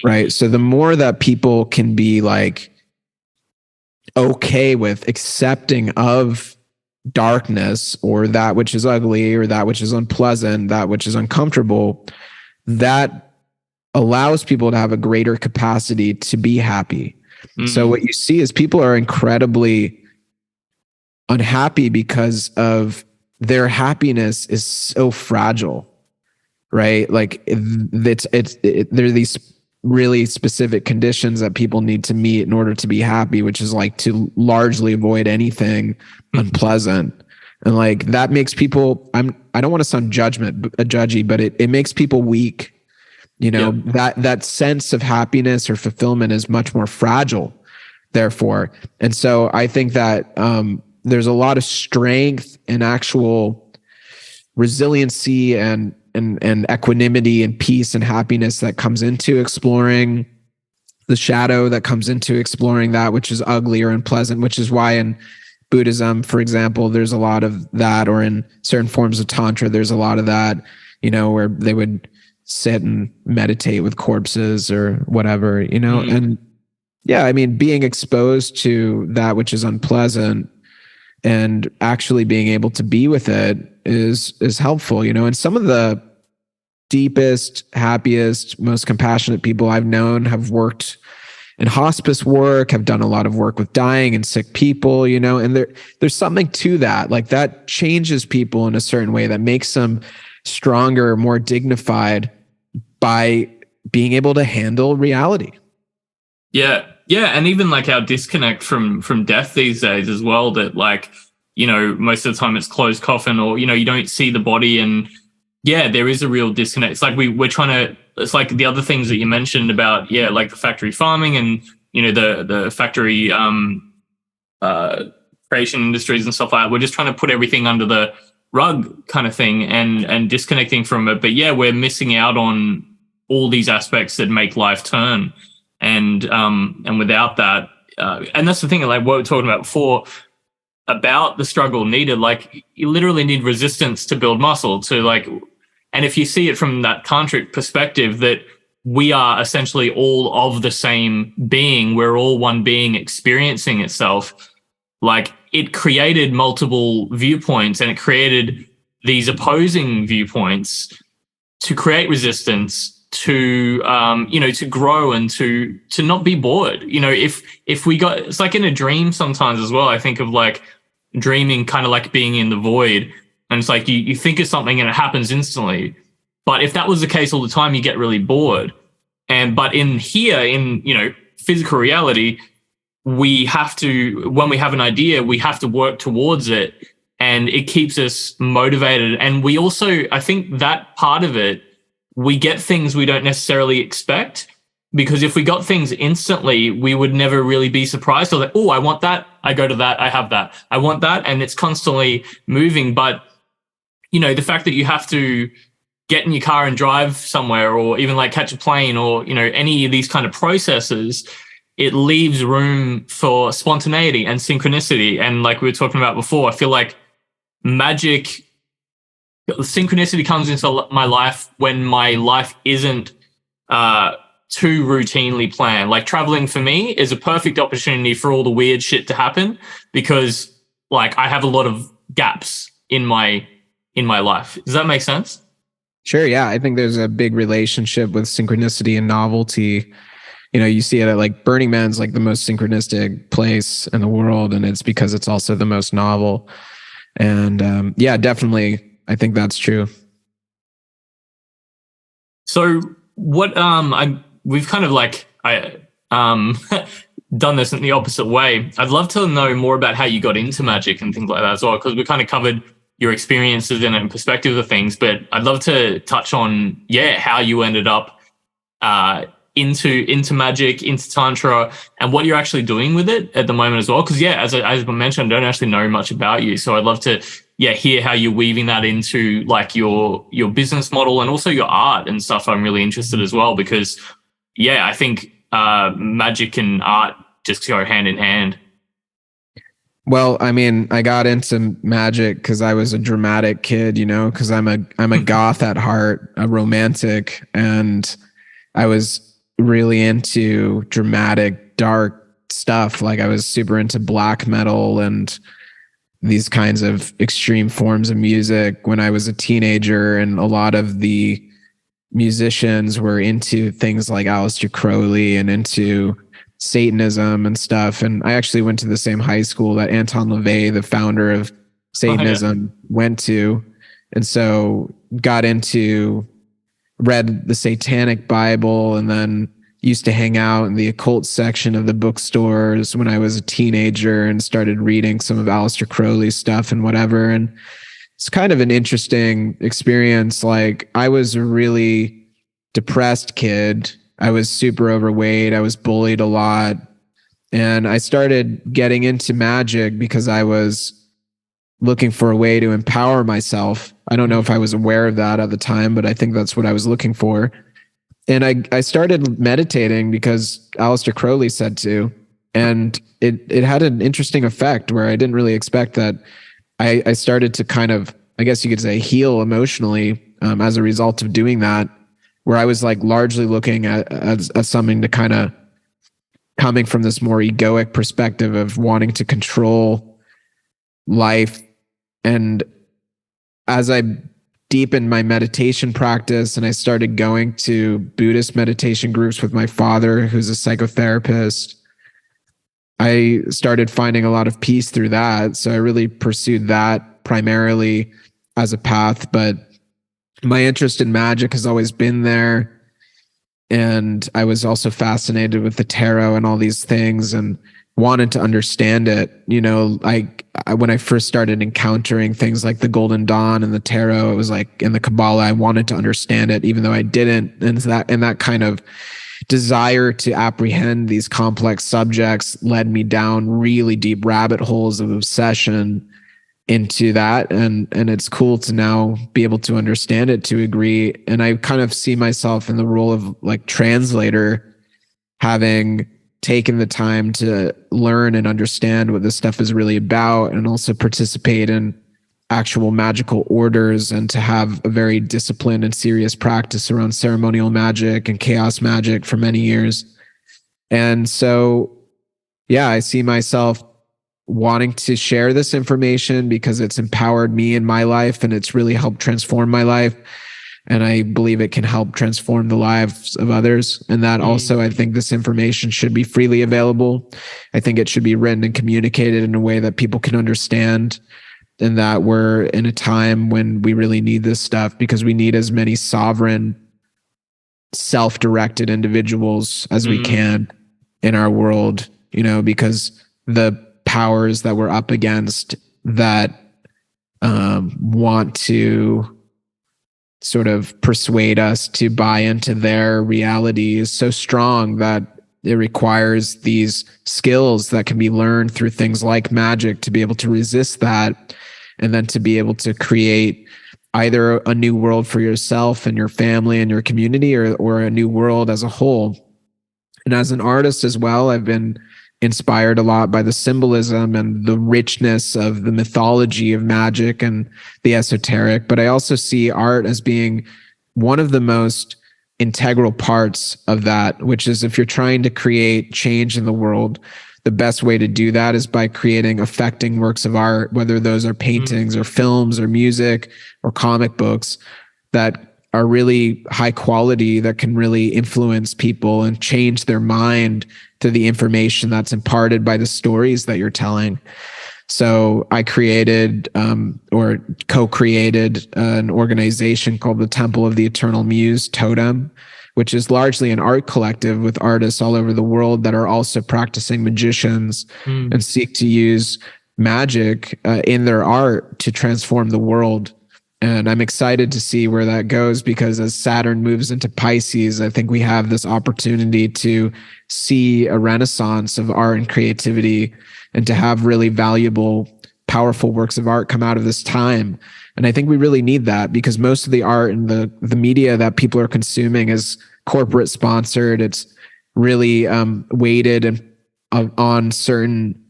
right? So the more that people can be like okay with accepting of darkness or that which is ugly or that which is unpleasant, that which is uncomfortable, that allows people to have a greater capacity to be happy. So what you see is people are incredibly unhappy because of their happiness is so fragile, right? Like there are these really specific conditions that people need to meet in order to be happy, which is like to largely avoid anything unpleasant. And like that makes people, I don't want to sound judgy, but it makes people weak. That sense of happiness or fulfillment is much more fragile, therefore. And so I think that there's a lot of strength and actual resiliency and equanimity and peace and happiness that comes into exploring the shadow, that comes into exploring that which is ugly or unpleasant, which is why in Buddhism, for example, there's a lot of that, or in certain forms of Tantra, there's a lot of that, where they would sit and meditate with corpses or whatever, and I mean, being exposed to that which is unpleasant and actually being able to be with it is helpful, and some of the deepest, happiest, most compassionate people I've known have worked in hospice work, have done a lot of work with dying and sick people, and there's something to that. Like that changes people in a certain way that makes them stronger, more dignified by being able to handle reality. Yeah. And even like our disconnect from death these days as well, that like, most of the time it's closed coffin, or, you don't see the body, and there is a real disconnect. It's like we're trying to, it's like the other things that you mentioned about, like the factory farming and, the factory creation industries and stuff like that. We're just trying to put everything under the rug kind of thing and disconnecting from it. But yeah, we're missing out on all these aspects that make life turn. And without that, and that's the thing, like what we were talking about before, about the struggle needed, like you literally need resistance to build muscle to like, and if you see it from that tantric perspective that we are essentially all of the same being, we're all one being experiencing itself, like it created multiple viewpoints and it created these opposing viewpoints to create resistance, to to grow and to not be bored. If we got, it's like in a dream sometimes as well, I think of like dreaming kind of like being in the void, and it's like you think of something and it happens instantly. But if that was the case all the time, you get really bored. But in here, in physical reality, we have to, when we have an idea, we have to work towards it, and it keeps us motivated. And we also, I think that part of it, we get things we don't necessarily expect, because if we got things instantly, we would never really be surprised. So like, oh, I want that. I go to that. I have that. I want that. And it's constantly moving. But, the fact that you have to get in your car and drive somewhere, or even like catch a plane, or, any of these kind of processes, it leaves room for spontaneity and synchronicity. And like we were talking about before, I feel like synchronicity comes into my life when my life isn't too routinely planned. Like traveling for me is a perfect opportunity for all the weird shit to happen, because like I have a lot of gaps in my life. Does that make sense? Sure. Yeah. I think there's a big relationship with synchronicity and novelty. You see it at like Burning Man's like the most synchronistic place in the world, and it's because it's also the most novel. And yeah, definitely, I think that's true. So what we've kind of like done this in the opposite way. I'd love to know more about how you got into magic and things like that as well, because we kind of covered your experiences and perspective of things, but I'd love to touch on how you ended up into magic, into Tantra, and what you're actually doing with it at the moment as well. Because as I mentioned, I don't actually know much about you, so I'd love to hear how you're weaving that into like your business model and also your art and stuff. I'm really interested as well, because I think magic and art just go hand in hand. Well, I mean, I got into magic because I was a dramatic kid, because I'm a goth at heart, a romantic, and I was really into dramatic, dark stuff. Like I was super into black metal and these kinds of extreme forms of music when I was a teenager, and a lot of the musicians were into things like Aleister Crowley and into Satanism and stuff. And I actually went to the same high school that Anton LaVey, the founder of Satanism, went to. And so read the Satanic Bible, and then used to hang out in the occult section of the bookstores when I was a teenager, and started reading some of Aleister Crowley's stuff and whatever. And it's kind of an interesting experience. Like I was a really depressed kid. I was super overweight. I was bullied a lot. And I started getting into magic because I was looking for a way to empower myself. I don't know if I was aware of that at the time, but I think that's what I was looking for. And I started meditating because Aleister Crowley said to, and it had an interesting effect where I didn't really expect that. I started to kind of, I guess you could say, heal emotionally as a result of doing that, where I was like largely looking at something to kind of coming from this more egoic perspective of wanting to control life. And as I deepened my meditation practice and I started going to Buddhist meditation groups with my father, who's a psychotherapist, I started finding a lot of peace through that. So I really pursued that primarily as a path, but my interest in magic has always been there. And I was also fascinated with the tarot and all these things and wanted to understand it. When I first started encountering things like the Golden Dawn and the tarot, it was like in the Kabbalah, I wanted to understand it, even though I didn't. And that kind of desire to apprehend these complex subjects led me down really deep rabbit holes of obsession into that. And it's cool to now be able to understand it to a degree. And I kind of see myself in the role of like translator, having taken the time to learn and understand what this stuff is really about, and also participate in actual magical orders, and to have a very disciplined and serious practice around ceremonial magic and chaos magic for many years. And so, yeah, I see myself wanting to share this information because it's empowered me in my life, and it's really helped transform my life. And I believe it can help transform the lives of others. And that also, I think this information should be freely available. I think it should be written and communicated in a way that people can understand, and that we're in a time when we really need this stuff, because we need as many sovereign, self-directed individuals as we can in our world, because the powers that we're up against that want to sort of persuade us to buy into their reality is so strong that it requires these skills that can be learned through things like magic to be able to resist that, and then to be able to create either a new world for yourself and your family and your community, or a new world as a whole. And as an artist as well, I've been inspired a lot by the symbolism and the richness of the mythology of magic and the esoteric. But I also see art as being one of the most integral parts of that, which is, if you're trying to create change in the world, the best way to do that is by creating affecting works of art, whether those are paintings or films or music or comic books that are really high quality, that can really influence people and change their mind to the information that's imparted by the stories that you're telling. So I created or co-created an organization called the Temple of the Eternal Muse, Totem, which is largely an art collective with artists all over the world that are also practicing magicians and seek to use magic in their art to transform the world. And I'm excited to see where that goes, because as Saturn moves into Pisces, I think we have this opportunity to see a renaissance of art and creativity, and to have really valuable, powerful works of art come out of this time. And I think we really need that, because most of the art and the media that people are consuming is corporate sponsored. It's really weighted and on certain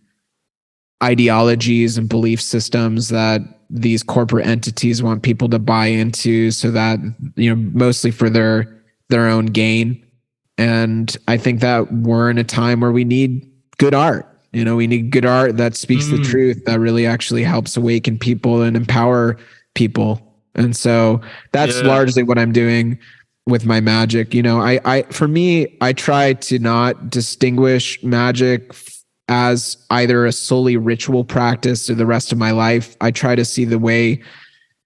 ideologies and belief systems that these corporate entities want people to buy into, so that, mostly for their own gain. And I think that we're in a time where we need good art. We need good art that speaks the truth, that really actually helps awaken people and empower people. And so that's largely what I'm doing with my magic. For me, I try to not distinguish magic as either a solely ritual practice or the rest of my life. I try to see the way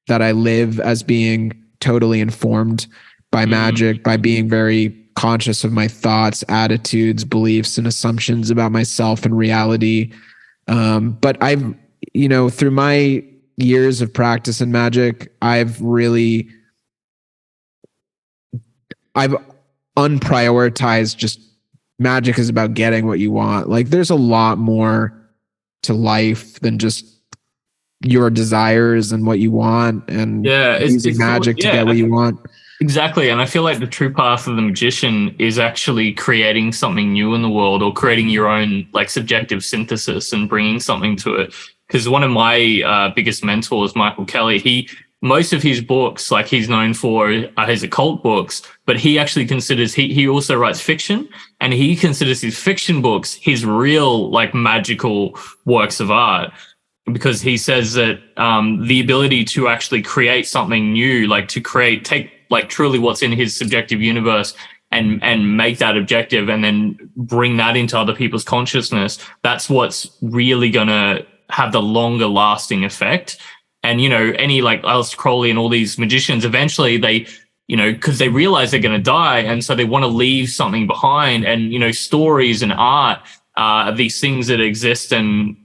that I live as being totally informed by magic, by being very conscious of my thoughts, attitudes, beliefs, and assumptions about myself and reality. But I've, through my years of practice in magic, I've unprioritized just magic is about getting what you want. Like, there's a lot more to life than just your desires and what you want, and using magic to get what you want. Exactly. And I feel like the true path of the magician is actually creating something new in the world, or creating your own like subjective synthesis and bringing something to it. Because one of my biggest mentors, Michael Kelly, most of his books, like, he's known for his occult books, but he actually considers, he also writes fiction, and he considers his fiction books his real like magical works of art, because he says that the ability to actually create something new, like to take like truly what's in his subjective universe and make that objective, and then bring that into other people's consciousness, that's what's really going to have the longer lasting effect. And, any like Aleister Crowley and all these magicians, eventually they, because they realize they're going to die. And so they want to leave something behind. And, stories and art are these things that exist, and,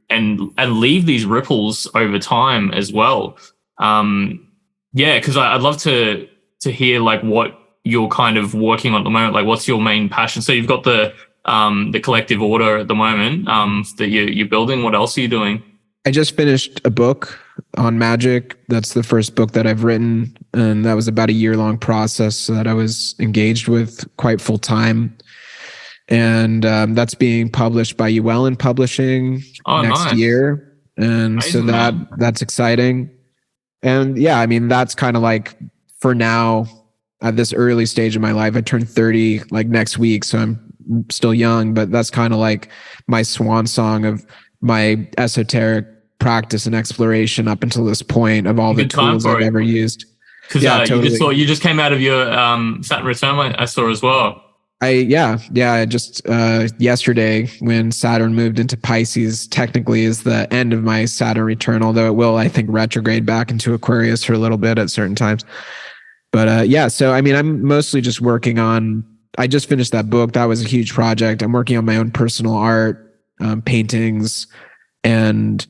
and leave these ripples over time as well. Because I'd love to hear like what you're kind of working on at the moment? Like, what's your main passion? So you've got the collective order at the moment that you're building. What else are you doing? I just finished a book on magic. That's the first book that I've written, and that was about a year-long process that I was engaged with quite full time. And that's being published by Llewellyn Publishing next Nice. year, and Amazing, so that's exciting. And yeah, I mean, that's kind of like, for now, at this early stage of my life, I turned 30 like next week, so I'm still young, but that's kind of like my swan song of my esoteric practice and exploration up until this point, of all the tools I've ever used. Because totally. you just came out of your Saturn return, I saw as well. I just yesterday, when Saturn moved into Pisces, technically is the end of my Saturn return, although it will, I think, retrograde back into Aquarius for a little bit at certain times. But so I mean, I'm mostly just working on, I just finished that book. That was a huge project. I'm working on my own personal art, paintings, and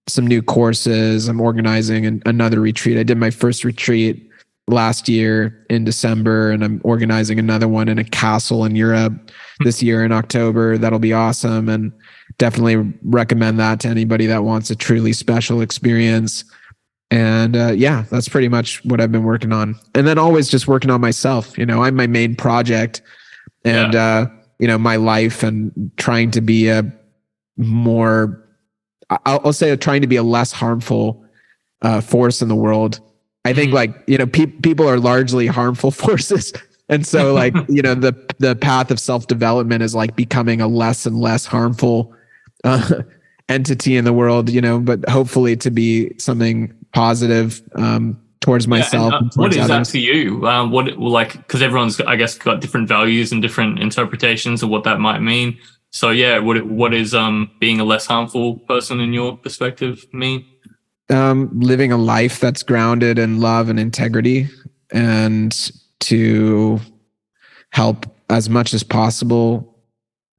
some new courses. I'm organizing another retreat. I did my first retreat last year in December, and I'm organizing another one in a castle in Europe this year in October. That'll be awesome, and definitely recommend that to anybody that wants a truly special experience. And that's pretty much what I've been working on. And then always just working on myself. I'm my main project, and my life, and trying to be I'll say trying to be a less harmful force in the world. I think people are largely harmful forces. And so the path of self-development is like becoming a less and less harmful entity in the world, but hopefully to be something positive towards myself. And towards what is others. that for you? Because everyone's, I guess, got different values and different interpretations of what that might mean. So what is being a less harmful person in your perspective mean? Living a life that's grounded in love and integrity, and to help as much as possible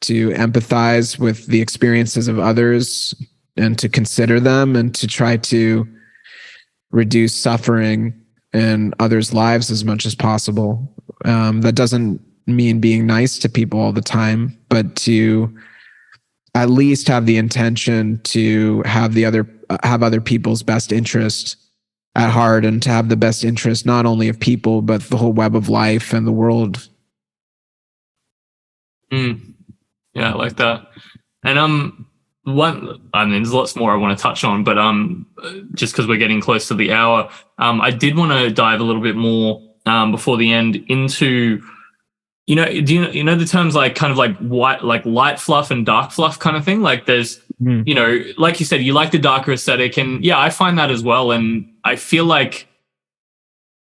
to empathize with the experiences of others, and to consider them, and to try to reduce suffering in others' lives as much as possible. That doesn't mean being nice to people all the time, but to at least have the intention to have other people's best interest at heart, and to have the best interest not only of people but the whole web of life and the world. Yeah, I like that. And there's lots more I want to touch on, but just because we're getting close to the hour, I did want to dive a little bit more before the end into, do you know the terms like kind of like white, like light fluff and dark fluff kind of thing? Like there's, like you said, you like the darker aesthetic, and yeah, I find that as well. And I feel like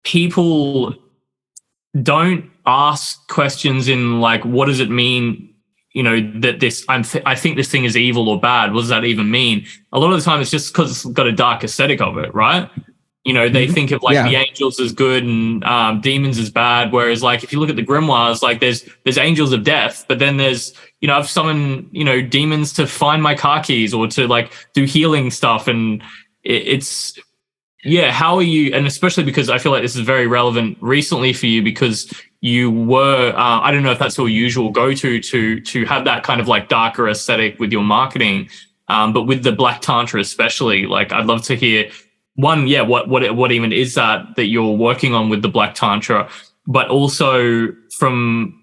people don't ask questions in like, what does it mean? That I think this thing is evil or bad. What does that even mean? A lot of the time it's just because it's got a dark aesthetic of it, right? They think of the angels as good and demons as bad. Whereas like, if you look at the grimoires, like there's angels of death, but then there's, I've summoned, demons to find my car keys or to like do healing stuff. And it's, how are you? And especially because I feel like this is very relevant recently for you, because you were, I don't know if that's your usual go-to to have that kind of like darker aesthetic with your marketing. But with the Black Tantra especially, like I'd love to hear what even is that you're working on with the Black Tantra, but also from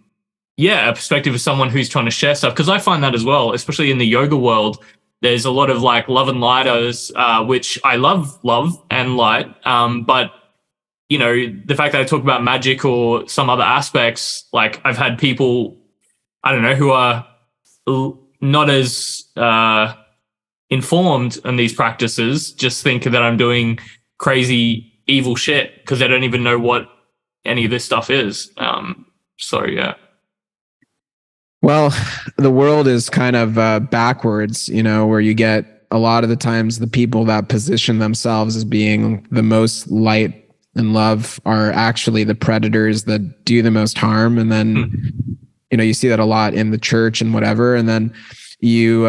a perspective of someone who's trying to share stuff. Because I find that as well, especially in the yoga world, there's a lot of like love and lighters, which I love and light. But the fact that I talk about magic or some other aspects, like I've had people, I don't know, who are not as informed in these practices, just think that I'm doing crazy evil shit because they don't even know what any of this stuff is. Well, the world is kind of backwards, where you get a lot of the times the people that position themselves as being the most light and love are actually the predators that do the most harm. And then, you see that a lot in the church and whatever. And then you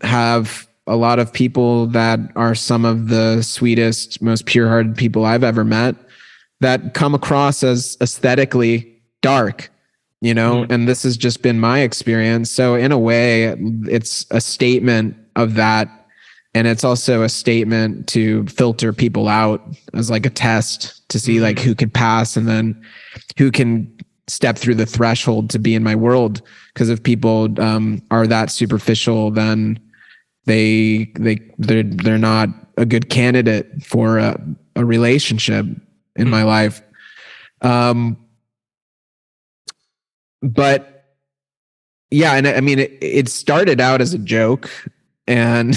have a lot of people that are some of the sweetest, most pure-hearted people I've ever met that come across as aesthetically dark, and this has just been my experience. So in a way, it's a statement of that. And it's also a statement to filter people out as like a test to see like who can pass and then who can step through the threshold to be in my world. Because if people are that superficial, then they're not a good candidate for a relationship in my life. But yeah, and I mean, it started out as a joke, and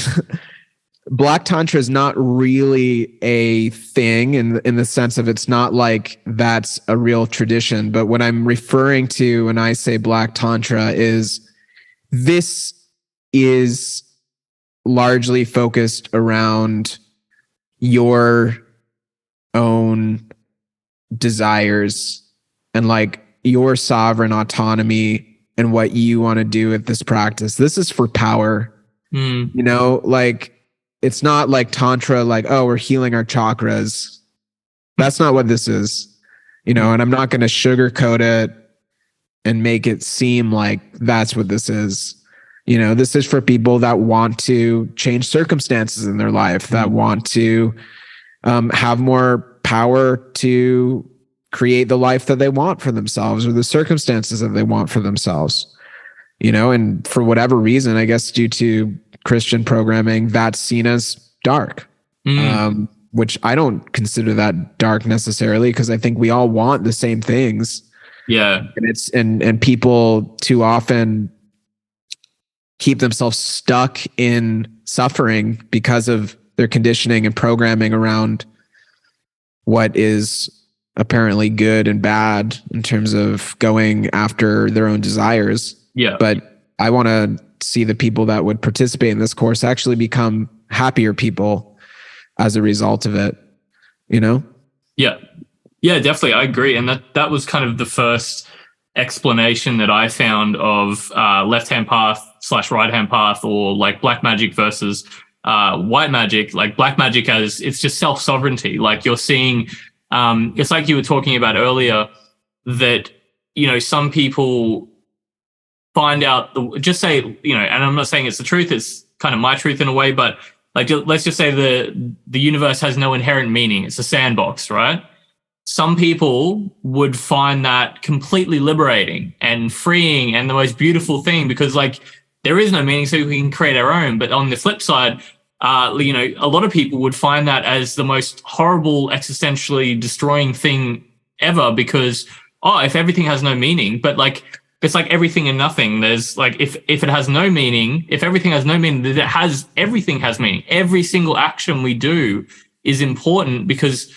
Black Tantra is not really a thing in the sense of it's not like that's a real tradition. But what I'm referring to when I say Black Tantra is this is largely focused around your own desires and like your sovereign autonomy and what you want to do with this practice. This is for power, like it's not like Tantra, like, oh, we're healing our chakras. That's not what this is, and I'm not going to sugarcoat it and make it seem like that's what this is. This is for people that want to change circumstances in their life, that want to have more power to create the life that they want for themselves or the circumstances that they want for themselves, and for whatever reason, I guess due to Christian programming, that's seen as dark, which I don't consider that dark necessarily, because I think we all want the same things. Yeah. And people too often keep themselves stuck in suffering because of their conditioning and programming around what is apparently good and bad in terms of going after their own desires. Yeah. But I want to see the people that would participate in this course actually become happier people as a result of it, Yeah. Yeah, definitely. I agree. And that was kind of the first explanation that I found of left-hand path / right-hand path, or like black magic versus white magic. Like black magic as it's just self-sovereignty. Like you're seeing, it's like you were talking about earlier that, some people find out just say, and I'm not saying it's the truth, it's kind of my truth in a way, but like, let's just say the universe has no inherent meaning. It's a sandbox, right? Some people would find that completely liberating and freeing and the most beautiful thing, because like there is no meaning, so we can create our own. But on the flip side, a lot of people would find that as the most horrible, existentially destroying thing ever, because, if everything has no meaning, but like, it's like everything and nothing. There's like, if it has no meaning, if everything has no meaning, then everything has meaning. Every single action we do is important, because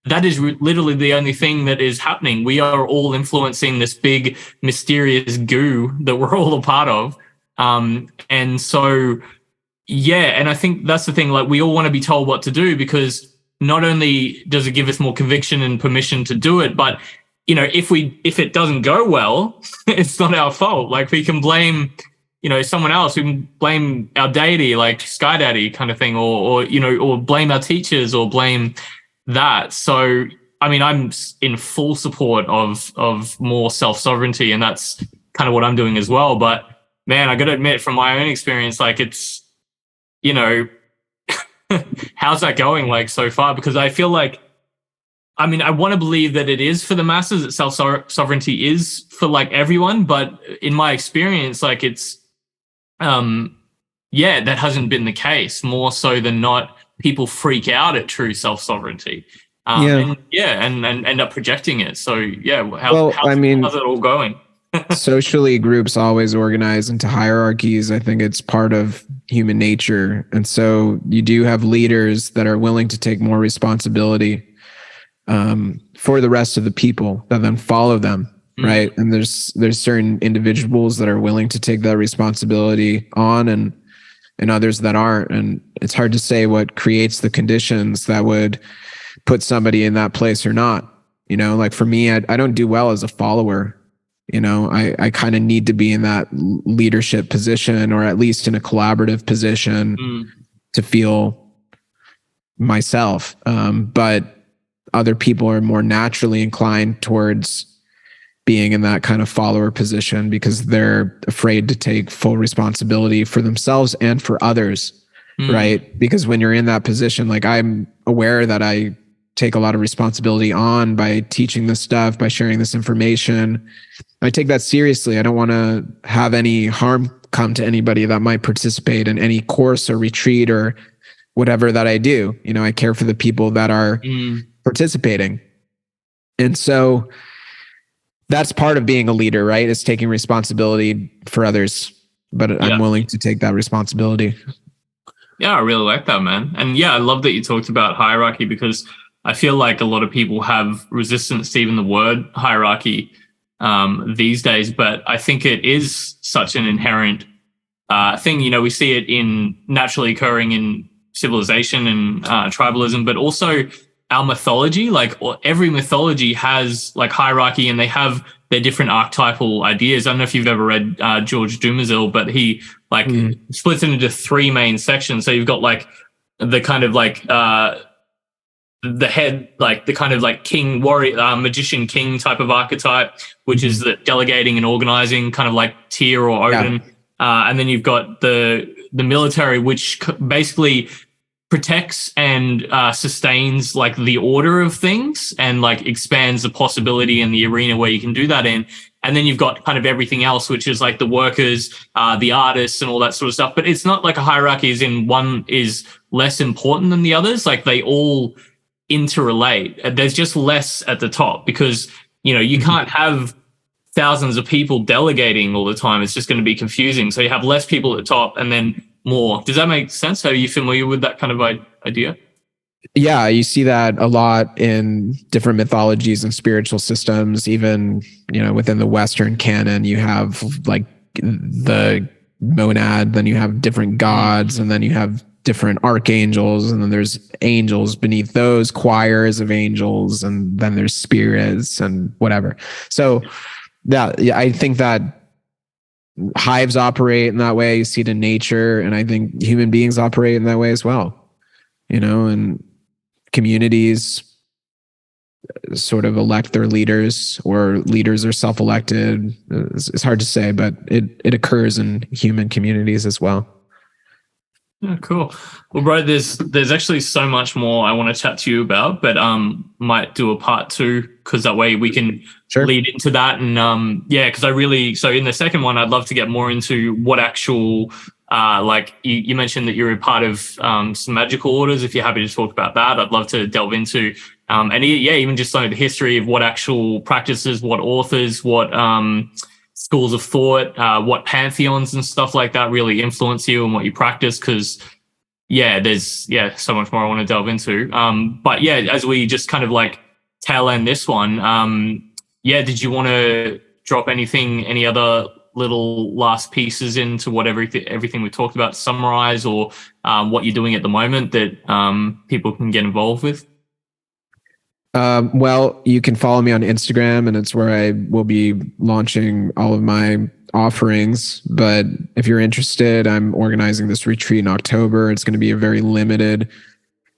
that is literally the only thing that is happening. We are all influencing this big mysterious goo that we're all a part of. And so, yeah, and I think that's the thing, like we all want to be told what to do, because not only does it give us more conviction and permission to do it, but if it doesn't go well, it's not our fault. Like we can blame, someone else. We can blame our deity, like Sky Daddy kind of thing, or blame our teachers, or blame that. So, I mean, I'm in full support of more self-sovereignty, and that's kind of what I'm doing as well. But man, I got to admit, from my own experience, like it's, how's that going like so far? Because I feel like, I mean, I want to believe that it is for the masses, that self-sovereignty is for like everyone. But in my experience, like it's, that hasn't been the case. More so than not, people freak out at true self-sovereignty. And end up projecting it. So yeah, how's it all going? Socially, groups always organize into hierarchies. I think it's part of human nature. And so you do have leaders that are willing to take more responsibility for the rest of the people that then follow them, right? And there's certain individuals that are willing to take that responsibility on, and others that aren't. And it's hard to say what creates the conditions that would put somebody in that place or not. Like for me, I don't do well as a follower. I kind of need to be in that leadership position, or at least in a collaborative position to feel myself. But other people are more naturally inclined towards being in that kind of follower position because they're afraid to take full responsibility for themselves and for others. Right. Because when you're in that position, like I'm aware that I take a lot of responsibility on by teaching this stuff, by sharing this information. I take that seriously. I don't want to have any harm come to anybody that might participate in any course or retreat or whatever that I do. You know, I care for the people that are participating. And so that's part of being a leader, right? Is taking responsibility for others, but I'm willing to take that responsibility. Yeah, I really like that, man. And yeah, I love that you talked about hierarchy because I feel like a lot of people have resistance to even the word hierarchy these days, but I think it is such an inherent thing. You know, we see it in naturally occurring in civilization and tribalism, but also our mythology. Like every mythology has like hierarchy, and they have their different archetypal ideas. I don't know if you've ever read George Dumazil, but he like splits it into three main sections. So you've got like the kind of like the head, like the kind of like king warrior, magician king type of archetype, which is the delegating and organizing kind of like Tyr or Odin. And then you've got the military, which basically protects and sustains like the order of things and like expands the possibility in the arena where you can do that in. And then you've got kind of everything else, which is like the workers, the artists and all that sort of stuff. But it's not like a hierarchy as in one is less important than the others. Like they all interrelate. There's just less at the top because, you know, you can't have thousands of people delegating all the time. It's just going to be confusing. So you have less people at the top and then more. Does that make sense? Are you familiar with that kind of idea? Yeah, you see that a lot in different mythologies and spiritual systems. Even, you know, within the Western canon, you have like the monad, then you have different gods, and then you have different archangels, and then there's angels beneath those, choirs of angels, and then there's spirits and whatever. So yeah, I think that hives operate in that way. You see it in nature, and I think human beings operate in that way as well. You know, and communities sort of elect their leaders, or leaders are self-elected. It's hard to say, but it occurs in human communities as well. Yeah, cool. Well, bro, there's actually so much more I want to chat to you about, but might do a part 2 because that way we can lead into that. And because so in the second one, I'd love to get more into what actual like you mentioned that you're a part of some magical orders. If you're happy to talk about that, I'd love to delve into and even just some of the history of what actual practices, what authors, what schools of thought, what pantheons and stuff like that really influence you and what you practice. Because there's so much more I want to delve into. But as we just kind of like tail end this one, did you want to drop any other little last pieces into what everything we talked about, summarize, or what you're doing at the moment that people can get involved with? Well, you can follow me on Instagram, and it's where I will be launching all of my offerings. But if you're interested, I'm organizing this retreat in October. It's going to be a very limited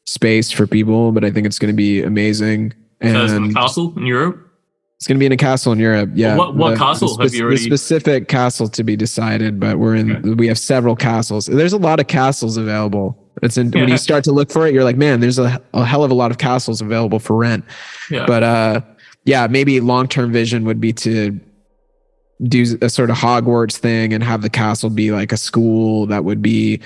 space for people, but I think it's going to be amazing. And so it's in a castle in Europe? It's going to be in a castle in Europe. Yeah. Well, what castle have you already? The specific castle to be decided, but we have several castles. There's a lot of castles available. When you start to look for it, you're like, man, there's a hell of a lot of castles available for rent. Yeah. But maybe long-term vision would be to do a sort of Hogwarts thing and have the castle be like a school that would be,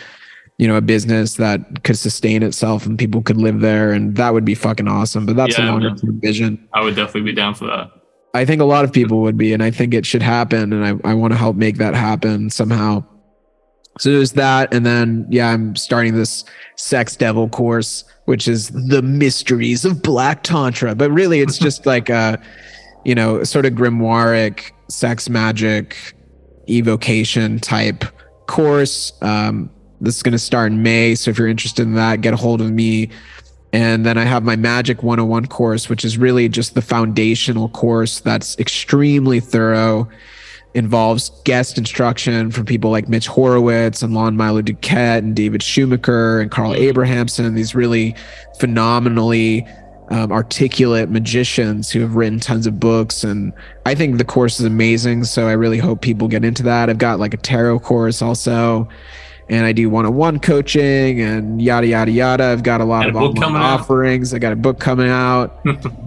you know, a business that could sustain itself and people could live there, and that would be fucking awesome. But that's a longer-term vision. I would definitely be down for that. I think a lot of people would be, and I think it should happen, and I want to help make that happen somehow. So there's that, and then I'm starting this Sex Devil course, which is the mysteries of Black Tantra. But really, it's just like a, sort of grimoire, sex magic, evocation type course. This is going to start in May, so if you're interested in that, get a hold of me. And then I have my Magic 101 course, which is really just the foundational course that's extremely thorough. Involves guest instruction from people like Mitch Horowitz and Lon Milo Duquette and David Schumacher and Carl Abrahamson, these really phenomenally articulate magicians who have written tons of books. And I think the course is amazing. So I really hope people get into that. I've got like a tarot course also, and I do one-on-one coaching and yada, yada, yada. I've got a lot of online offerings. I got a book coming out.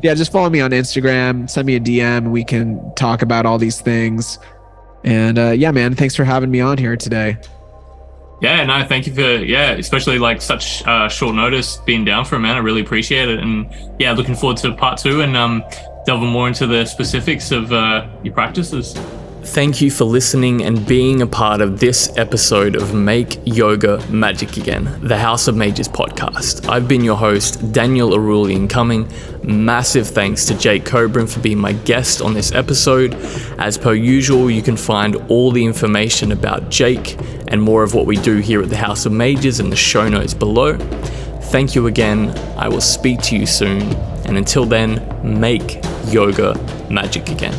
Yeah, just follow me on Instagram, send me a DM. We can talk about all these things. And yeah, man, thanks for having me on here today. Yeah, no, thank you for, especially like such short notice being down for it, man. I really appreciate it. And yeah, looking forward to part 2 and delving more into the specifics of your practices. Thank you for listening and being a part of this episode of Make Yoga Magic Again, the House of Mages podcast. I've been your host, Daniel Erulian Cuming. Massive thanks to Jake Kobrin for being my guest on this episode. As per usual, you can find all the information about Jake and more of what we do here at the House of Mages in the show notes below. Thank you again. I will speak to you soon. And until then, make yoga magic again.